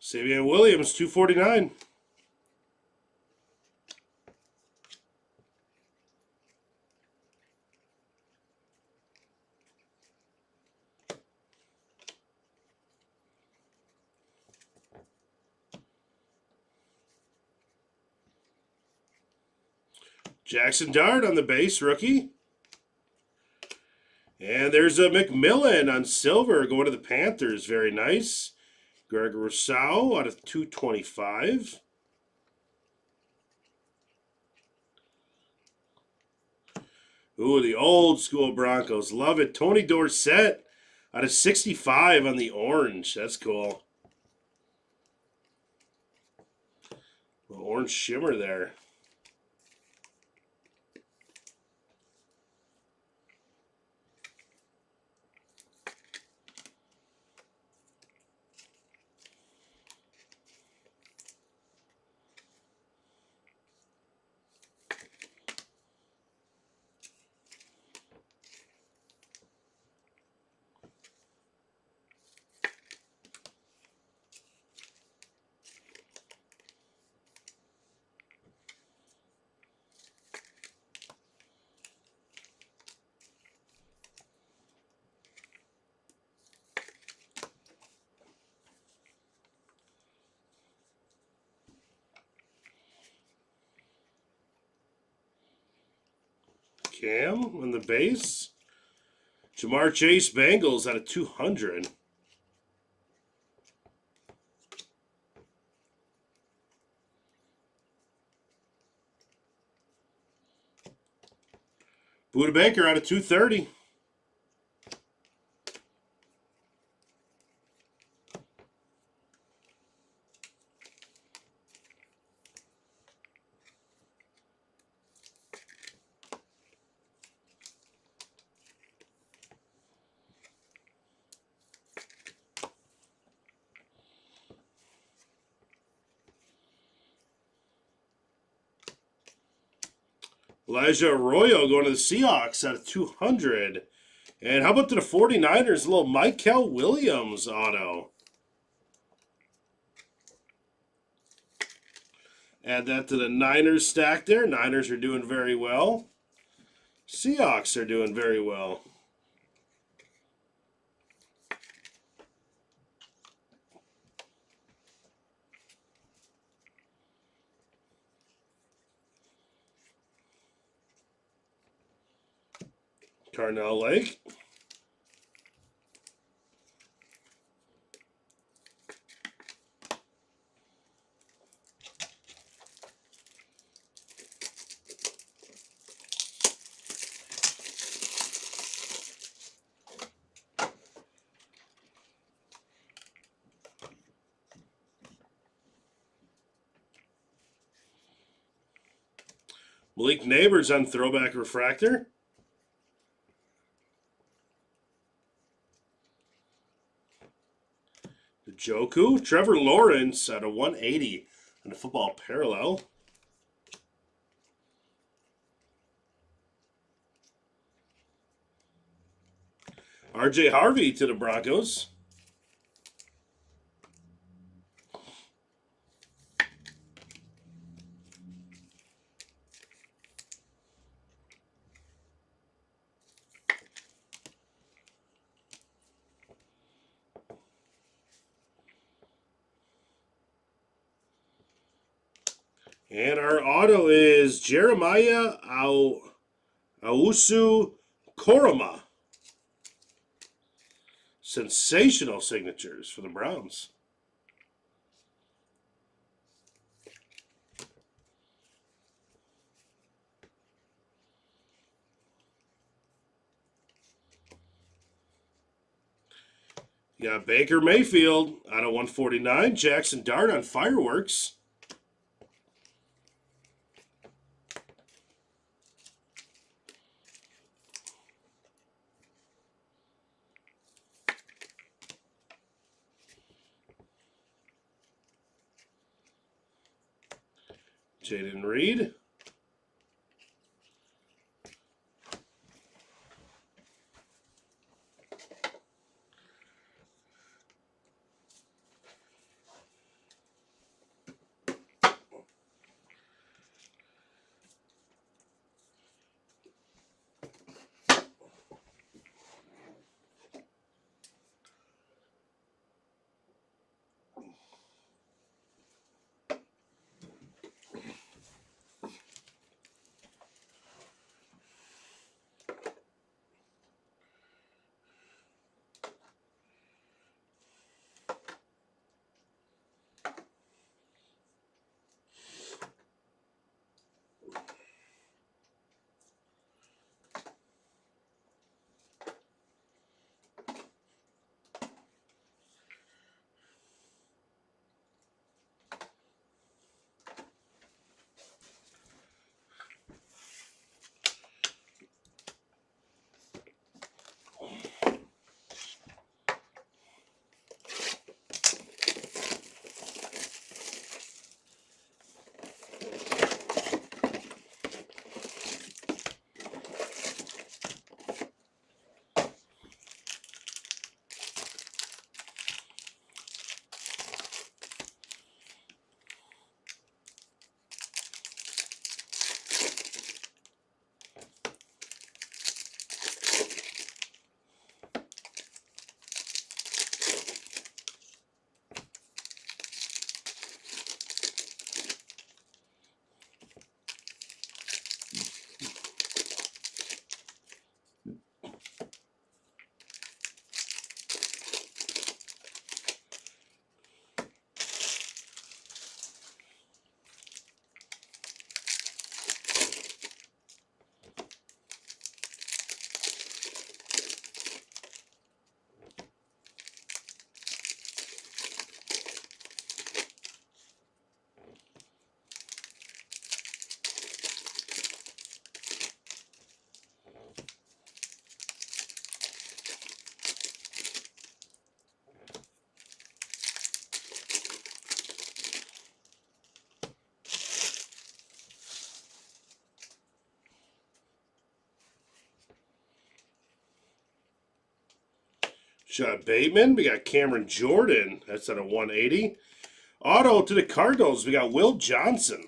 Savion Williams, 249. Jackson Dart on the base, rookie. And there's a McMillan on silver going to the Panthers. Very nice. Greg Rousseau out of 225. Ooh, the old school Broncos. Love it. Tony Dorsett out of 65 on the orange. That's cool. The orange shimmer there. Cam on the base. Jamar Chase Bengals out of 200. Buda Baker out of 230. Elijah Arroyo going to the Seahawks out of 200. And how about to the 49ers? A little Michael Williams auto. Add that to the Niners stack there. Niners are doing very well. Seahawks are doing very well. Carnell Lake. Malik Neighbors on Throwback Refractor. Joku. Trevor Lawrence out of 180 on the Football Parallel. RJ Harvey to the Broncos. And our auto is Jeremiah Ausu Koroma. Sensational signatures for the Browns. You got Baker Mayfield out of 149. Jackson Dart on Fireworks. Jaden Reed. Sean Bateman. We got Cameron Jordan. That's at a 180. Auto to the Cardinals. We got Will Johnson.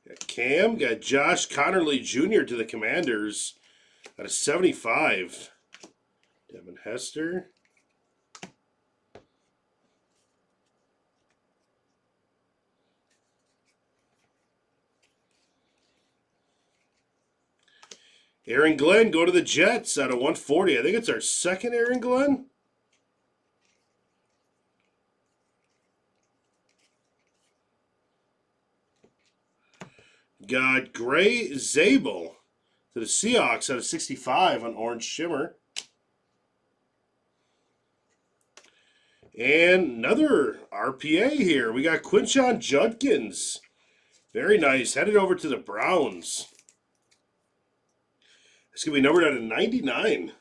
Got Cam. Got Josh Connerly Jr. to the Commanders at a 75. Devin Hester. Aaron Glenn, go to the Jets out of 140. I think it's our second Aaron Glenn. Got Gray Zabel to the Seahawks out of 65 on Orange Shimmer. And another RPA here. We got Quinshon Judkins. Very nice. Headed over to the Browns. It's going to be numbered out of 99.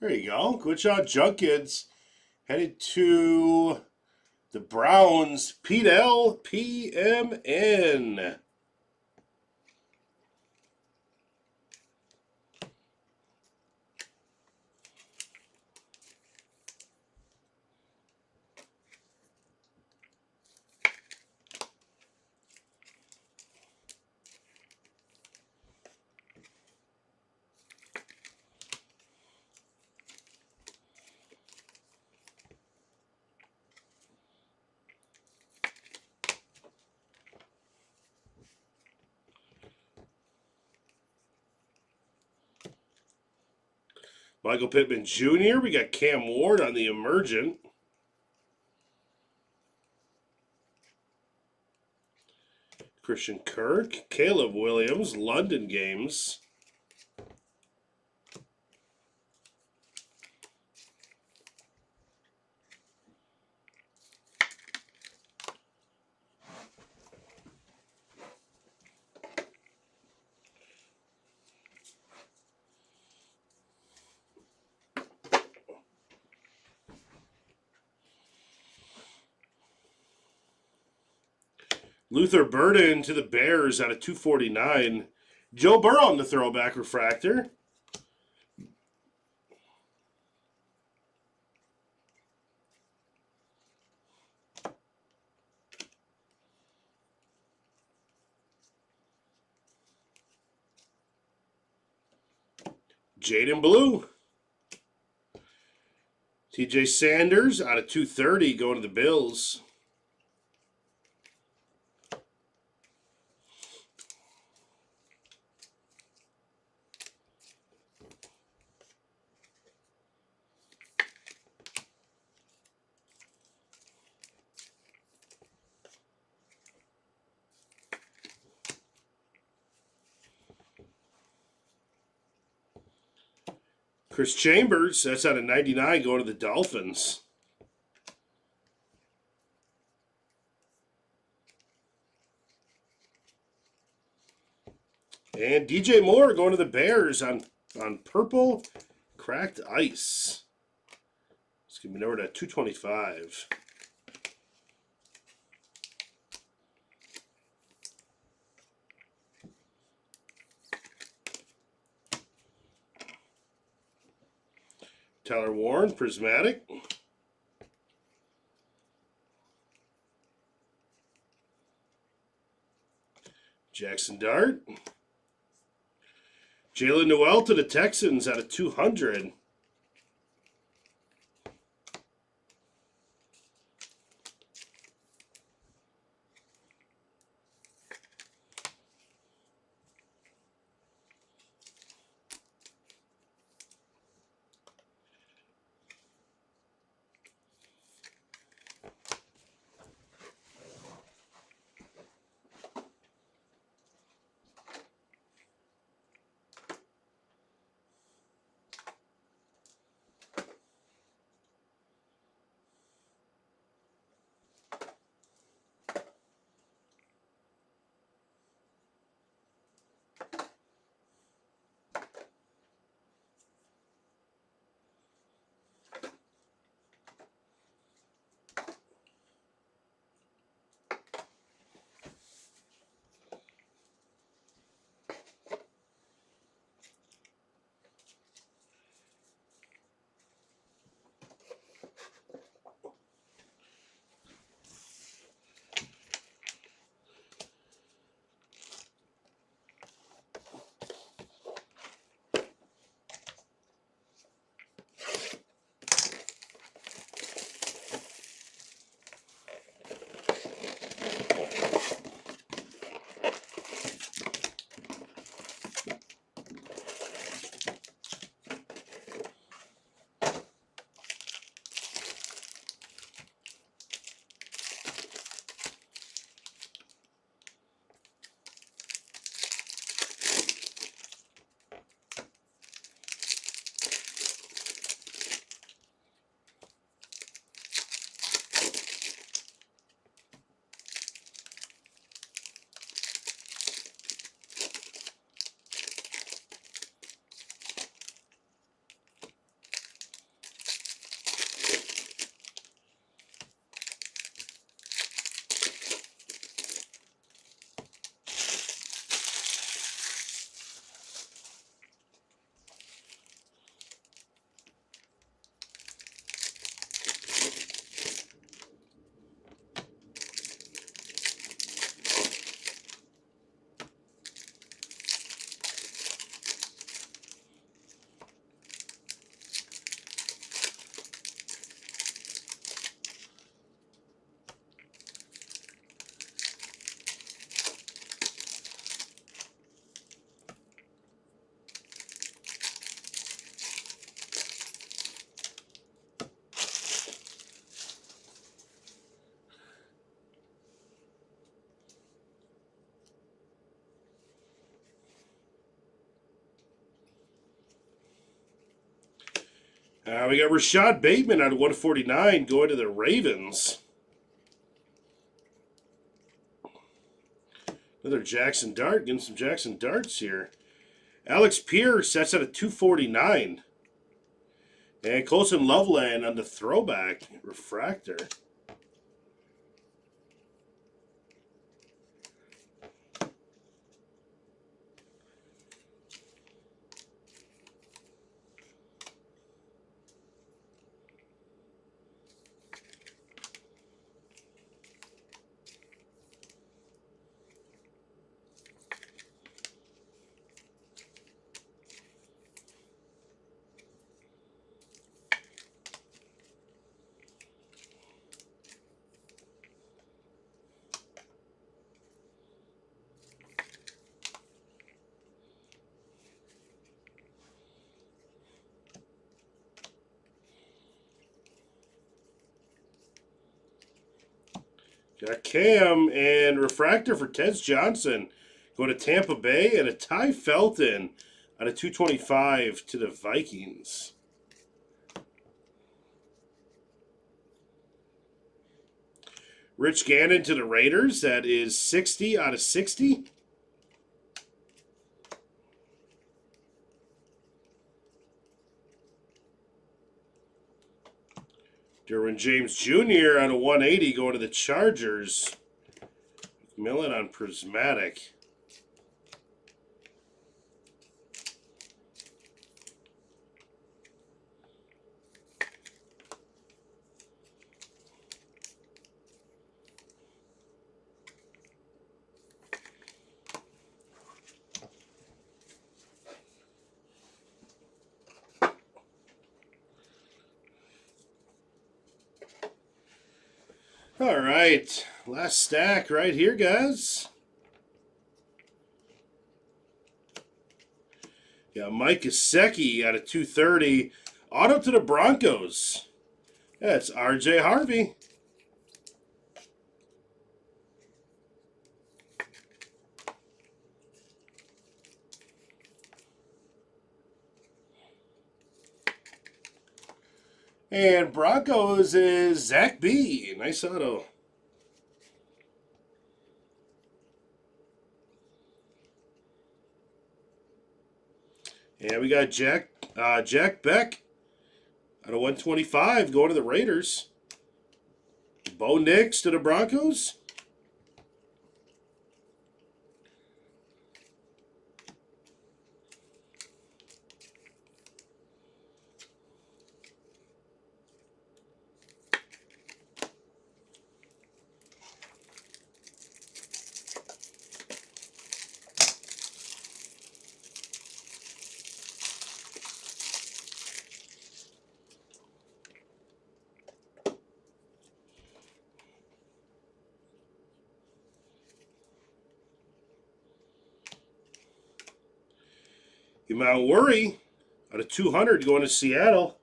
There you go. Quinshon Judkins headed to the Browns. Pete L. PMN. Michael Pittman Jr. We got Cam Ward on the Emergent. Christian Kirk. Caleb Williams. London Games. Luther Burden to the Bears out of 249. Joe Burrow on the throwback refractor. Jaden Blue. TJ Sanders out of 230 going to the Bills. Chris Chambers, that's out of 99 going to the Dolphins. And DJ Moore going to the Bears on purple cracked ice. It's going to be numbered at 225. Tyler Warren, Prismatic. Jackson Dart. Jalen Noel to the Texans out of 200. We got Rashad Bateman out of 149 going to the Ravens. Another Jackson Dart, getting some Jackson Darts here. Alex Pierce, that's out of 249. And Colson Loveland on the throwback refractor. Got Cam and refractor for Tez Johnson. Going to Tampa Bay, and a Ty Felton out of 225 to the Vikings. Rich Gannon to the Raiders. That is 60 out of 60. Derwin James Jr. on a 180 going to the Chargers. Millen on Prismatic. All right, last stack right here, guys. Got Mike Gesicki out of 230. Auto to the Broncos. That's R.J. Harvey. And Broncos is Zach B. Nice auto. And we got Jack Beck out of 125 going to the Raiders. Bo Nix to the Broncos. Mount Worry out of 200 going to Seattle.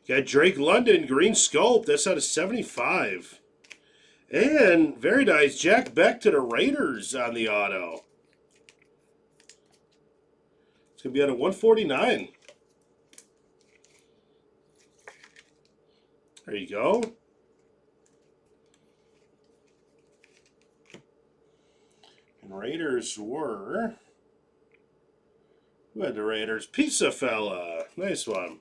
Got Drake London, green sculpt. That's out of 75. And very nice, Jack Beck to the Raiders on the auto. It's going to be out of 149. There you go. And Raiders were... Who had the Raiders? Pizza Fella. Nice one.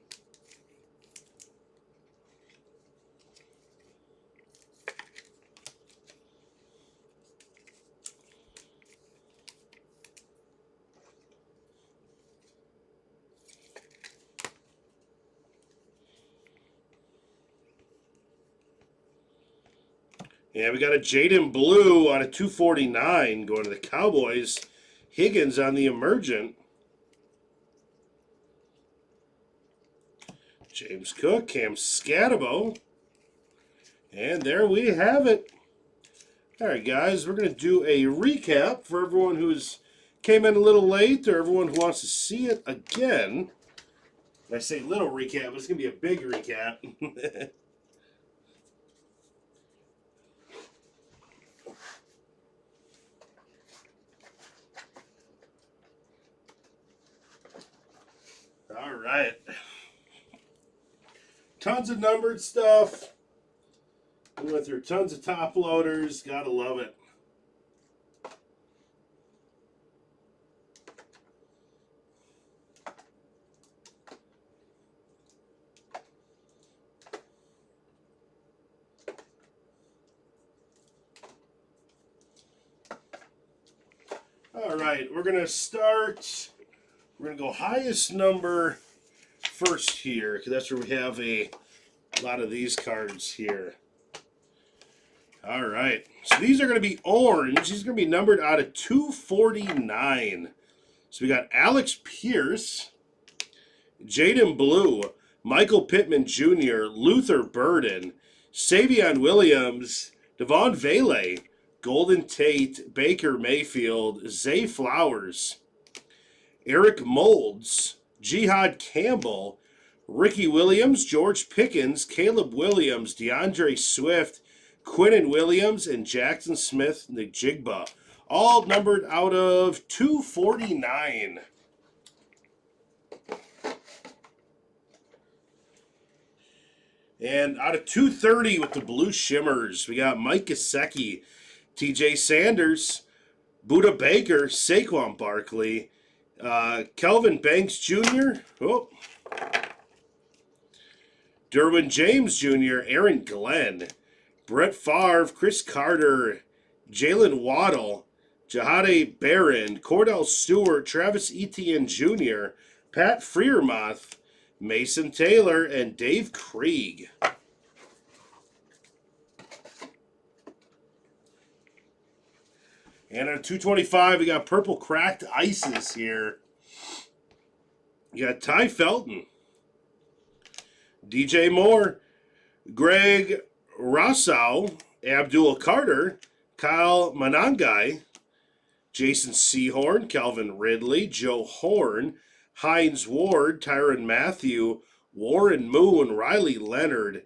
Yeah, we got a Jaden Blue on a 249 going to the Cowboys. Higgins on the Emergent. James Cook, Cam Scatabo. And there we have it. All right, guys, we're going to do a recap for everyone who's came in a little late or everyone who wants to see it again. I say little recap, but it's going to be a big recap. right. Tons of numbered stuff. We went through tons of top loaders. Gotta love it. All right, we're going to start. We're going to go highest number first here, because that's where we have a lot of these cards here. All right, so these are going to be orange. These are going to be numbered out of 249. So we got Alex Pierce, Jaden Blue, Michael Pittman Jr., Luther Burden, Savion Williams, Devon Vele, Golden Tate, Baker Mayfield, Zay Flowers, Eric Molds, Jihad Campbell, Ricky Williams, George Pickens, Caleb Williams, DeAndre Swift, Quinnen Williams, and Jackson Smith Njigba. All numbered out of 249. And out of 230 with the Blue Shimmers, we got Mike Gesicki, TJ Sanders, Buda Baker, Saquon Barkley, Kelvin Banks Jr., Derwin James Jr., Aaron Glenn, Brett Favre, Chris Carter, Jalen Waddle, Jahade Barron, Cordell Stewart, Travis Etienne Jr., Pat Freiermuth, Mason Taylor, and Dave Krieg. And at 225, we got purple cracked ices here. You got Ty Felton, DJ Moore, Greg Rousseau, Abdul Carter, Kyle Manangai, Jason Sehorn, Calvin Ridley, Joe Horn, Hines Ward, Tyrann Mathieu, Warren Moon, Riley Leonard.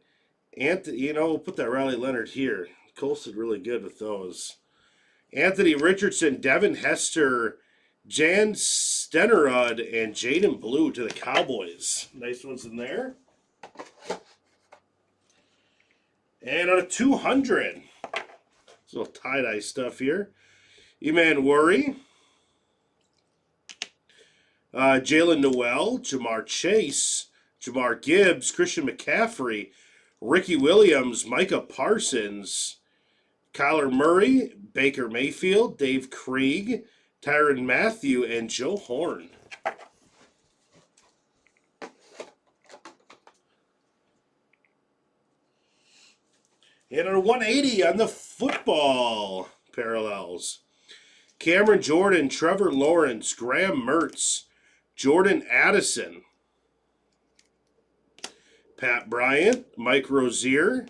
Anthony, put that Riley Leonard here. Colts did really good with those. Anthony Richardson, Devin Hester, Jan Stenerud, and Jaden Blue to the Cowboys. Nice ones in there. And on a 200, this little tie-dye stuff here. Eman Worry, Jalen Noel, Jamar Chase, Jamar Gibbs, Christian McCaffrey, Ricky Williams, Micah Parsons, Kyler Murray, Baker Mayfield, Dave Krieg, Tyrann Mathieu, and Joe Horn. And on 180 on the football parallels. Cameron Jordan, Trevor Lawrence, Graham Mertz, Jordan Addison, Pat Bryant, Mike Rozier,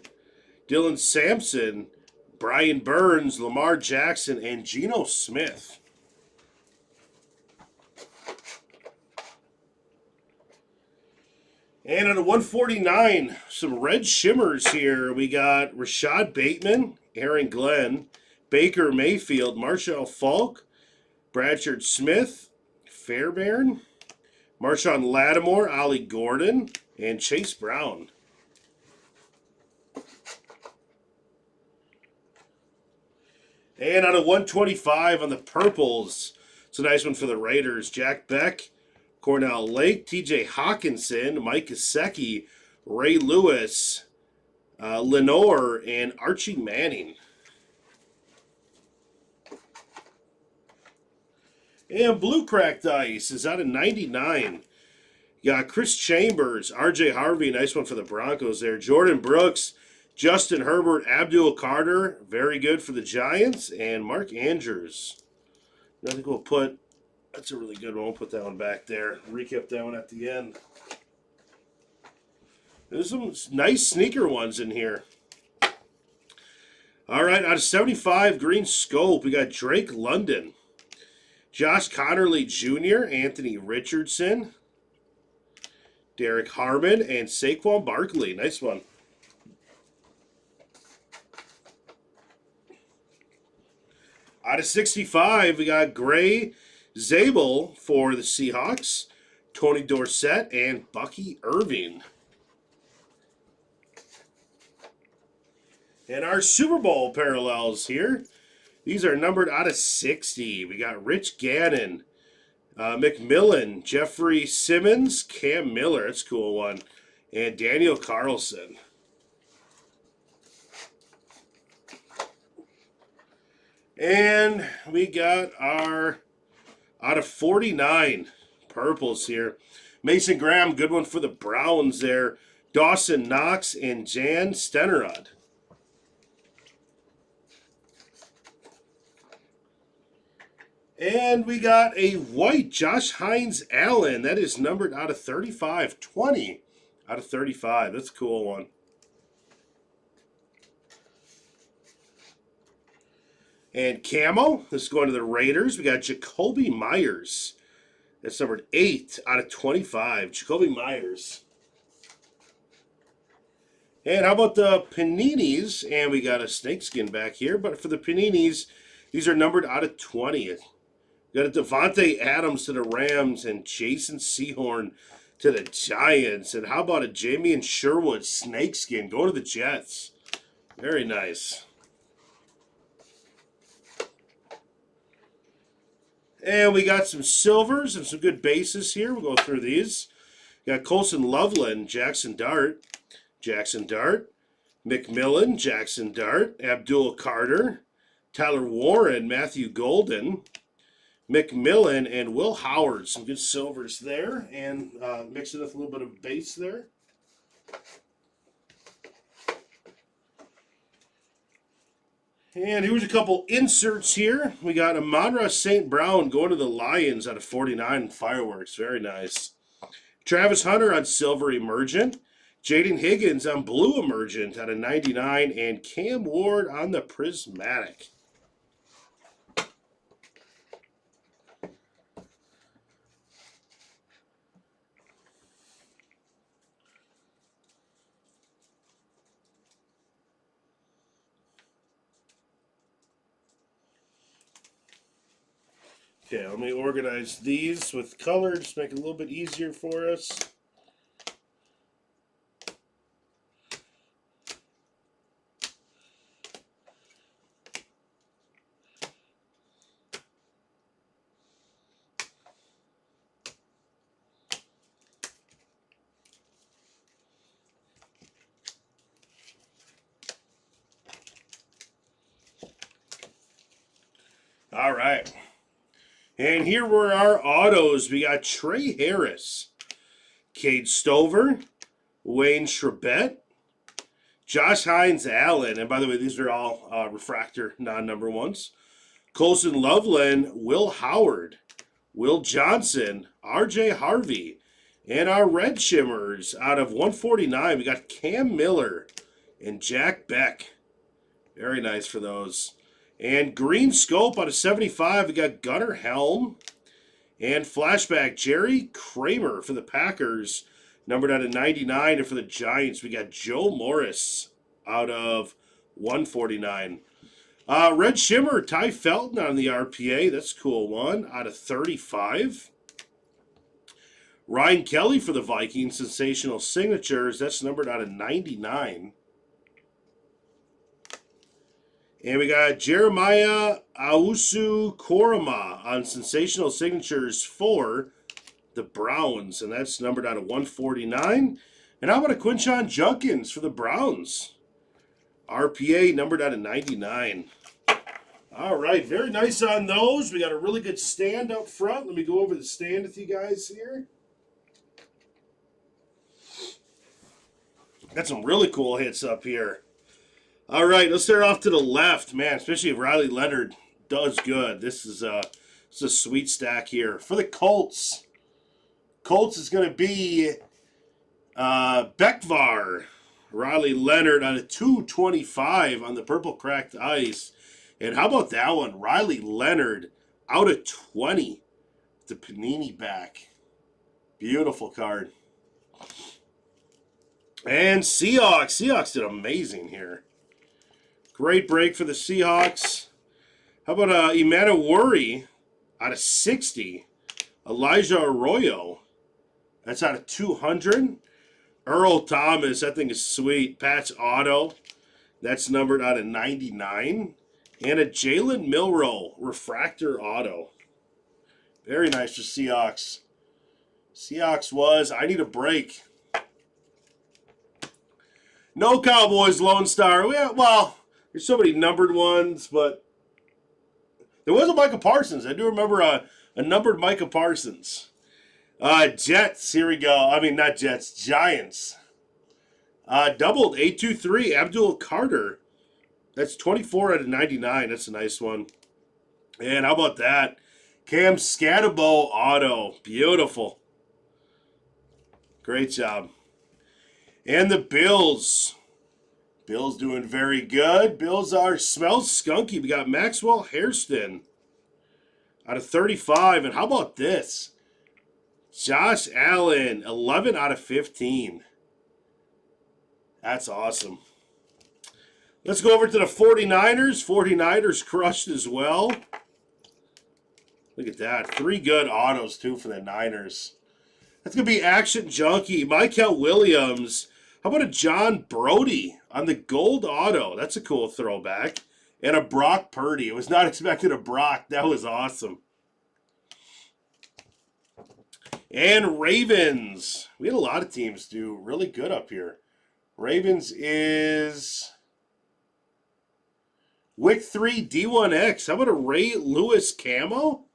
Dylan Sampson, Brian Burns, Lamar Jackson, and Geno Smith. And on a 149, some red shimmers here. We got Rashad Bateman, Aaron Glenn, Baker Mayfield, Marshall Falk, Bradford Smith, Fairbairn, Marshawn Lattimore, Ollie Gordon, and Chase Brown. And on a 125 on the purples, it's a nice one for the Raiders. Jack Beck, Cornell Lake, TJ Hawkinson, Mike Gesicki, Ray Lewis, Lenore, and Archie Manning. And blue cracked ice is out of 99. You got Chris Chambers, RJ Harvey, nice one for the Broncos there. Jordan Brooks, Justin Herbert, Abdul Carter, very good for the Giants, and Mark Andrews. I think we'll put, that's a really good one. We'll put that one back there. Recap that one at the end. There's some nice sneaker ones in here. All right, out of 75, green scope, we got Drake London, Josh Connerly Jr., Anthony Richardson, Derek Harmon, and Saquon Barkley. Nice one. Out of 65, we got Gray Zabel for the Seahawks, Tony Dorsett, and Bucky Irving. And our Super Bowl parallels here. These are numbered out of 60. We got Rich Gannon, McMillan, Jeffrey Simmons, Cam Miller, that's a cool one, and Daniel Carlson. And we got our out of 49 purples here. Mason Graham, good one for the Browns there. Dawson Knox and Jan Stenerud. And we got a white Josh Hines Allen. That is numbered out of 35. 20 out of 35. That's a cool one. And camo, this is going to the Raiders. We got Jacoby Myers. That's numbered 8 out of 25. Jacoby Myers. And how about the Paninis? And we got a snakeskin back here. But for the Paninis, these are numbered out of 20. We got a Devontae Adams to the Rams and Jason Sehorn to the Giants. And how about a Jamie Sherwood snakeskin going to the Jets? Very nice. And we got some silvers and some good bases here. We'll go through these. We got Colson Loveland, Jackson Dart, McMillan, Jackson Dart, Abdul Carter, Tyler Warren, Matthew Golden, McMillan, and Will Howard. Some good silvers there, and mixing with a little bit of base there. And here's a couple inserts here. We got Amon-Ra St. Brown going to the Lions out of 49 fireworks. Very nice. Travis Hunter on Silver Emergent. Jaden Higgins on Blue Emergent out of 99. And Cam Ward on the Prismatic. Okay, let me organize these with color, just make it a little bit easier for us. All right. And here were our autos. We got Trey Harris, Cade Stover, Wayne Schrebet, Josh Hines Allen. And by the way, these are all refractor non-number ones. Colson Loveland, Will Howard, Will Johnson, RJ Harvey. And our red shimmers out of 149, we got Cam Miller and Jack Beck. Very nice for those. And green scope out of 75, we got Gunnar Helm. And flashback, Jerry Kramer for the Packers, numbered out of 99. And for the Giants, we got Joe Morris out of 149. Red shimmer, Ty Felton on the RPA. That's a cool one, out of 35. Ryan Kelly for the Vikings, sensational signatures. That's numbered out of 99. And we got Jeremiah Ausu Koroma on sensational signatures for the Browns. And that's numbered out of 149. And how about a Quinshon Junkins for the Browns? RPA numbered out of 99. All right, very nice on those. We got a really good stand up front. Let me go over the stand with you guys here. Got some really cool hits up here. All right, let's start off to the left, man. Especially if Riley Leonard does good. This is a sweet stack here for the Colts. Colts is going to be Bekvar, Riley Leonard on a 225 on the purple cracked ice. And how about that one, Riley Leonard out of 20, the Panini back. Beautiful card. And Seahawks. Seahawks did amazing here. Great break for the Seahawks. How about Emmanuel Worry out of 60? Elijah Arroyo. That's out of 200. Earl Thomas, that thing is sweet. Patch auto. That's numbered out of 99. And a Jalen Milroe refractor auto. Very nice for Seahawks. Seahawks was, I need a break. No Cowboys Lone Star. Well, there's so many numbered ones, but there was a Micah Parsons. I do remember a numbered Micah Parsons. Jets, here we go. I mean, not Jets, Giants. Doubled 823 Abdul Carter. That's 24 out of 99. That's a nice one. And how about that? Cam Scatabo auto. Beautiful. Great job. And the Bills. Bills doing very good. Bills smells skunky. We got Maxwell Hairston out of 35. And how about this? Josh Allen, 11 out of 15. That's awesome. Let's go over to the 49ers. 49ers crushed as well. Look at that. 3 good autos, too, for the Niners. That's going to be Action Junkie. Michael Williams. How about a John Brody on the gold auto? That's a cool throwback. And a Brock Purdy. I was not expecting a Brock. That was awesome. And Ravens. We had a lot of teams do really good up here. Ravens is Wick 3 D1X. How about a Ray Lewis camo?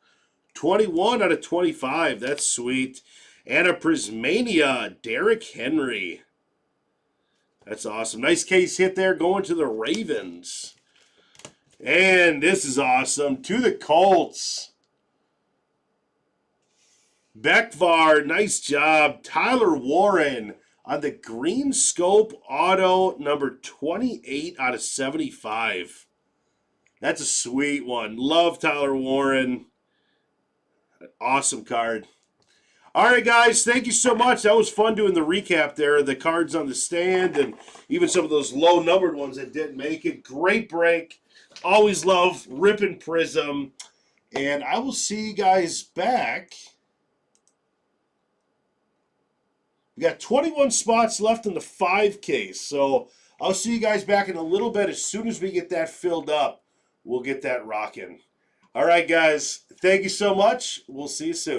21 out of 25. That's sweet. And a Prismania Derrick Henry. That's awesome. Nice case hit there going to the Ravens. And this is awesome. To the Colts. Beckvar, nice job. Tyler Warren on the Green Scope auto number 28 out of 75. That's a sweet one. Love Tyler Warren. Awesome card. All right, guys, thank you so much. That was fun doing the recap there, the cards on the stand, and even some of those low-numbered ones that didn't make it. Great break. Always love ripping Prizm. And I will see you guys back. We got 21 spots left in the 5 case, so I'll see you guys back in a little bit. As soon as we get that filled up, we'll get that rocking. All right, guys, thank you so much. We'll see you soon.